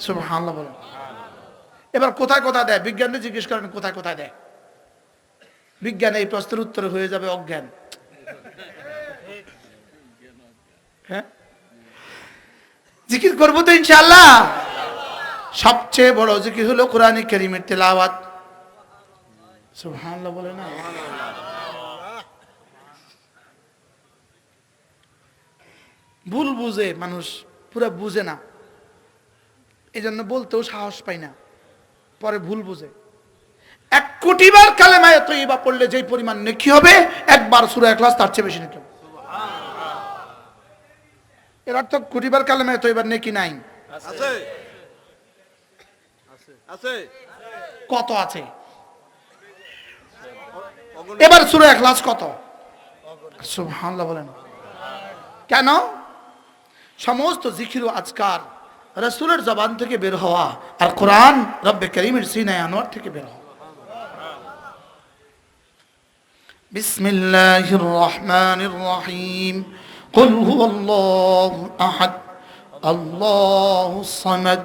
S1: সুবহানাল্লাহ বলেন। এবার কোথায় কোথায় দেয়? বিজ্ঞানী জিজ্ঞেস করেন কোথায় কোথায় দেয়। বিজ্ঞান এই প্রশ্নের উত্তর হয়ে যাবে অজ্ঞান। হ্যাঁ, জিকির করবো তো ইনশাআল্লাহ। সবচেয়ে বড় জিকির হলো কোরআনে কারীমের তেলাওয়াত। সুবহানাল্লাহ বলে না? ভুল বুঝে মানুষ, পুরো বুঝে না, এই জন্য বলতেও সাহস পায় না, পরে ভুল বুঝে। 1 কোটি বার কালেমায়ে তয়্যিবা পড়লে যেই পরিমাণ নেকি হবে, একবার সূরা ইখলাস তার চেয়ে বেশি নেকি হবে। এর অর্থ কোটিবার কালেমায়ে তয়্যিবার নেকি নাই?
S2: আছে, আছে।
S1: কত আছে?
S2: অগণিত।
S1: এবার সূরা ইখলাস কত? সুবহানাল্লাহ বলেন। কেন? সমস্ত জিকির ও আজকার রাসূলের জবান থেকে বের হওয়া, আর কোরআন রব্বে কারীমের সিনায়ে আনোয়ার থেকে বের হওয়া। বিসমিল্লাহির রহমানির রহিম। কুল হুয়াল্লাহু আহাদ আল্লাহুস সামাদ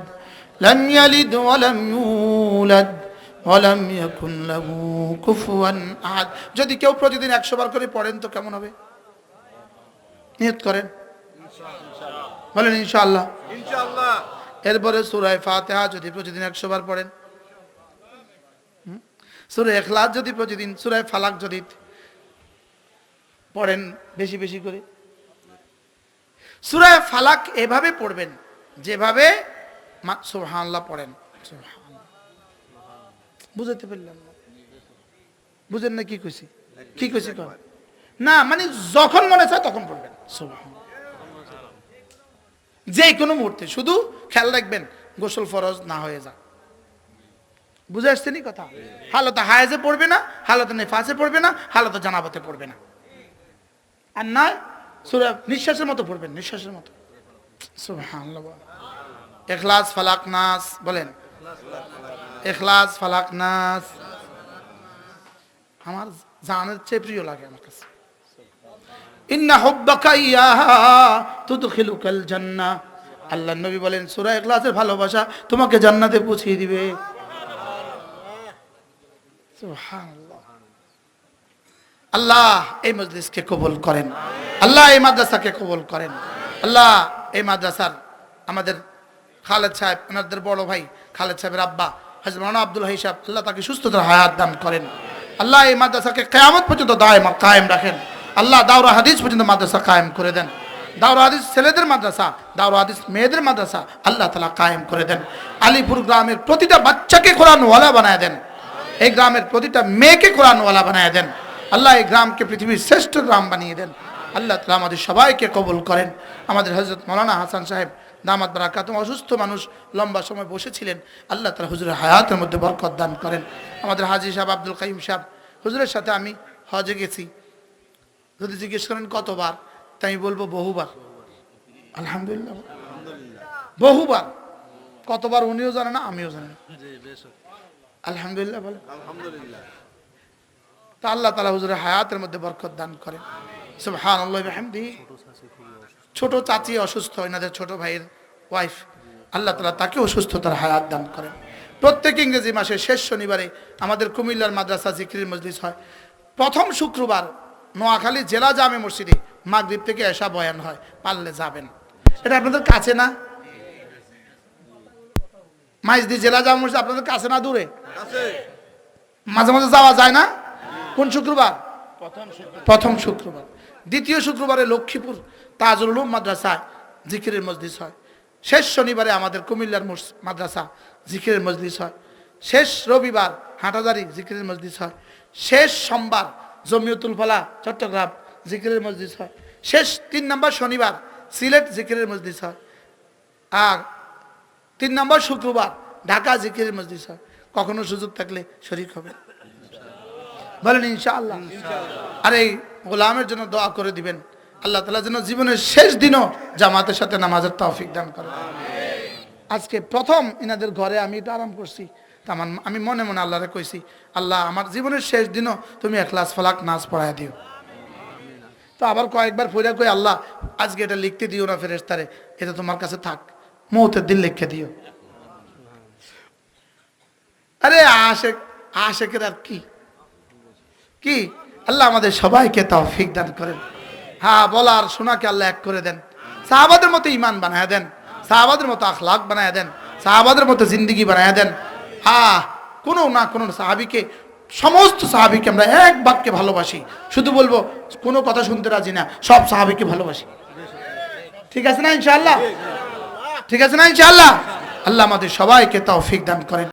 S1: লাম ইয়ালিদ ওয়া লাম ইউলাদ ওয়া লাম ইয়াকুন লাহু কুফুয়ান আহাদ। যদি কেউ প্রতিদিন 100 বার করে পড়েন তো কেমন হবে? নিয়ত করেন, বলেন ইনশাআল্লাহ।
S2: ইনশাআল্লাহ।
S1: এরপরে সূরা ফাতিহা যদি প্রতিদিন 100 বার পড়েন, সূরা ইখলাস যদি প্রতিদিন, সূরা ফালাক যদি পড়েন বেশি বেশি করে। সূরা ফালাক এভাবে পড়বেন যেভাবে সুবহানাল্লাহ পড়েন। সুবহানাল্লাহ, বুঝতে পারলাম না? বুঝেন না কি কইছি? কি কইছি কোন? না মানে যখন মনে চায় তখন পড়বেন সুবহানাল্লাহ, যে কোনো মুহূর্তে। শুধু খেয়াল রাখবেন গোসল ফরজ না হয়ে যায়। বুঝে আসছেনি কথা? হালতে হায়েজে পড়বে না, হালতে নেফাসে পড়বে না, হালতে জানাবতে পড়বে না। আর না সূরা নিঃশ্বাসের মতো পড়বেন, নিঃশ্বাসের মতো। সুবহানাল্লাহ। ইখলাস ফালাক নাস বলেন। ইখলাস ফালাক নাস আমার জানের চেয়ে প্রিয় লাগে আমার কাছে। ইন্না হুব্বাকা ইয়াহা তুদখিলুকাল জান্নাহ। আল্লাহর নবী বলেন সূরা ইখলাসের ভালোবাসা তোমাকে জান্নাতে পৌঁছে দিবে। সুবহানাল্লাহ। আল্লাহ এই মজলিসকে কবুল করেন, আল্লাহ এই মাদ্রাসাকে কবুল করেন, আল্লাহ এই মাদ্রাসার আমাদের খালেদ সাহেব, ওনাদের বড় ভাই খালেদ সাহেবের আব্বা হযরত মাওলানা আব্দুল হাই সাহেব, আল্লাহ তাকে সুস্থতার হায়াত দান করেন। আল্লাহ এই মাদ্রাসাকে কিয়ামত পর্যন্ত দায়মা কায়েম রাখেন। আল্লাহ দাওরা হাদিস পর্যন্ত মাদ্রাসা কায়েম করে দেন। দাওরা হাদিস ছেলেদের মাদ্রাসা, দাওরা হাদিস মেয়েদের মাদ্রাসা আল্লাহ তাআলা কায়েম করে দেন। আলীপুর গ্রামের প্রতিটা বাচ্চাকে কোরআনওয়ালা বানায় দেন, এই গ্রামের প্রতিটা মেয়েকে কোরআনওয়ালা বানায় দেন। আল্লাহ এই গ্রামকে পৃথিবীর শ্রেষ্ঠ গ্রাম বানিয়ে দেন। আল্লাহ তাআলা আমাদের সবাইকে কবুল করেন। আমাদের হযরত মাওলানা হাসান সাহেব দামাত বারাকাতুহু অসুস্থ মানুষ, লম্বা সময় বসেছিলেন, আল্লাহ তাআলা হুজুরের হায়াতের মধ্যে বরকত দান করেন। আমাদের হাজী সাহেব আব্দুল কাইয়ুম সাহেব, হুজুরের সাথে আমি হজে গেছি, যদি জিজ্ঞেস করেন কতবার, তাই আমি বলবো বহুবার। আলহামদুলিল্লাহ, বহুবার। কতবার উনিও জানে না, আমিও জানি না। আলহামদুলিল্লাহ বলে।
S2: আলহামদুলিল্লাহ।
S1: তা আল্লাহ তাআলা হুজুরের হায়াতের মধ্যে বরকত দান করেন। সুবহানাল্লাহি ওয়া বিহামদিহি। ছোট চাচি অসুস্থ, এনাদের ছোট ভাইয়ের ওয়াইফ, আল্লাহ তাআলা তাকে অসুস্থতার হায়াত দান করেন। প্রত্যেক ইংরেজি মাসের শেষ শনিবারে আমাদের কুমিল্লার মাদ্রাসা জিকিরের মজলিস হয়। প্রথম শুক্রবার নোয়াখালী জেলা জামে মসজিদে মাগরিব থেকে এশা বয়ান হয়, পারলে যাবেন। এটা আপনাদের কাছে না? মাইজদি জেলা জামে মসজিদ আপনাদের কাছে না দূরে?
S2: আছে।
S1: মাঝে মাঝে যাওয়া যায় না? কোন শুক্রবার? প্রথম শুক্রবার। দ্বিতীয় শুক্রবারে লক্ষ্মীপুর তাজুল উলুম মাদ্রাসায় জিকিরের মজলিস হয়। শেষ শনিবারে আমাদের কুমিল্লার মাদ্রাসা জিকিরের মজলিস হয়। শেষ রবিবার হাটাজারি জিকিরের মজলিস হয়। শেষ সোমবার জমিয়তুল ফালা চট্টগ্রাম জিকিরের মজলিস হয়। শেষ 3 নম্বর শনিবার সিলেট জিকিরের মজলিস হয়। আর 3 নম্বর শুক্রবার ঢাকা জিকিরের মজলিস হয়। কখনো সুযোগ থাকলে শরীক হবে, বলেন ইনশাআল্লাহ। আর এই গোলামের জন্য দোয়া করে দিবেন, আল্লাহ তাআলা যেন জীবনের শেষ দিনও জামাতের সাথে নামাজের তৌফিক দান করেন। আজকে প্রথম ইনাদের ঘরে আমি একটু আরাম করছি, আমি মনে মনে আল্লাহরে কইছি, আল্লাহ আমার জীবনের শেষ দিনও তুমি ইখলাস ফালাক নাস পড়ায় দিও। তো আবার কয়েকবার পড়া কই, আল্লাহ আজকে এটা লিখতে দিও না ফেরেশতারে, এটা তোমার কাছে থাক, মৌতের দিন লিখে দিও। আরে আশেকের আর কি কি, আল্লাহ আমাদের সবাইকে তৌফিক দান করেন। হ্যাঁ, বলার শোনাকে আল্লাহ এক করে দেন, সাহাবাদের মতো ঈমান বানায় দেন, সাহাবাদের মতো আখলাক বানায় দেন, সাহাবাদের মতো জিন্দেগি বানায় দেন। হ্যাঁ, কোনো না কোনো সাহাবীকে, সমস্ত সাহাবীকে আমরা এক বাক্যে ভালোবাসি, শুধু বলবো কোনো কথা শুনতে রাজি না, সব সাহাবীকে ভালোবাসি। ঠিক আছে না ইনশাআল্লাহ? ঠিক আছে না ইনশাআল্লাহ? আল্লাহ আমাদের সবাইকে তৌফিক দান করেন।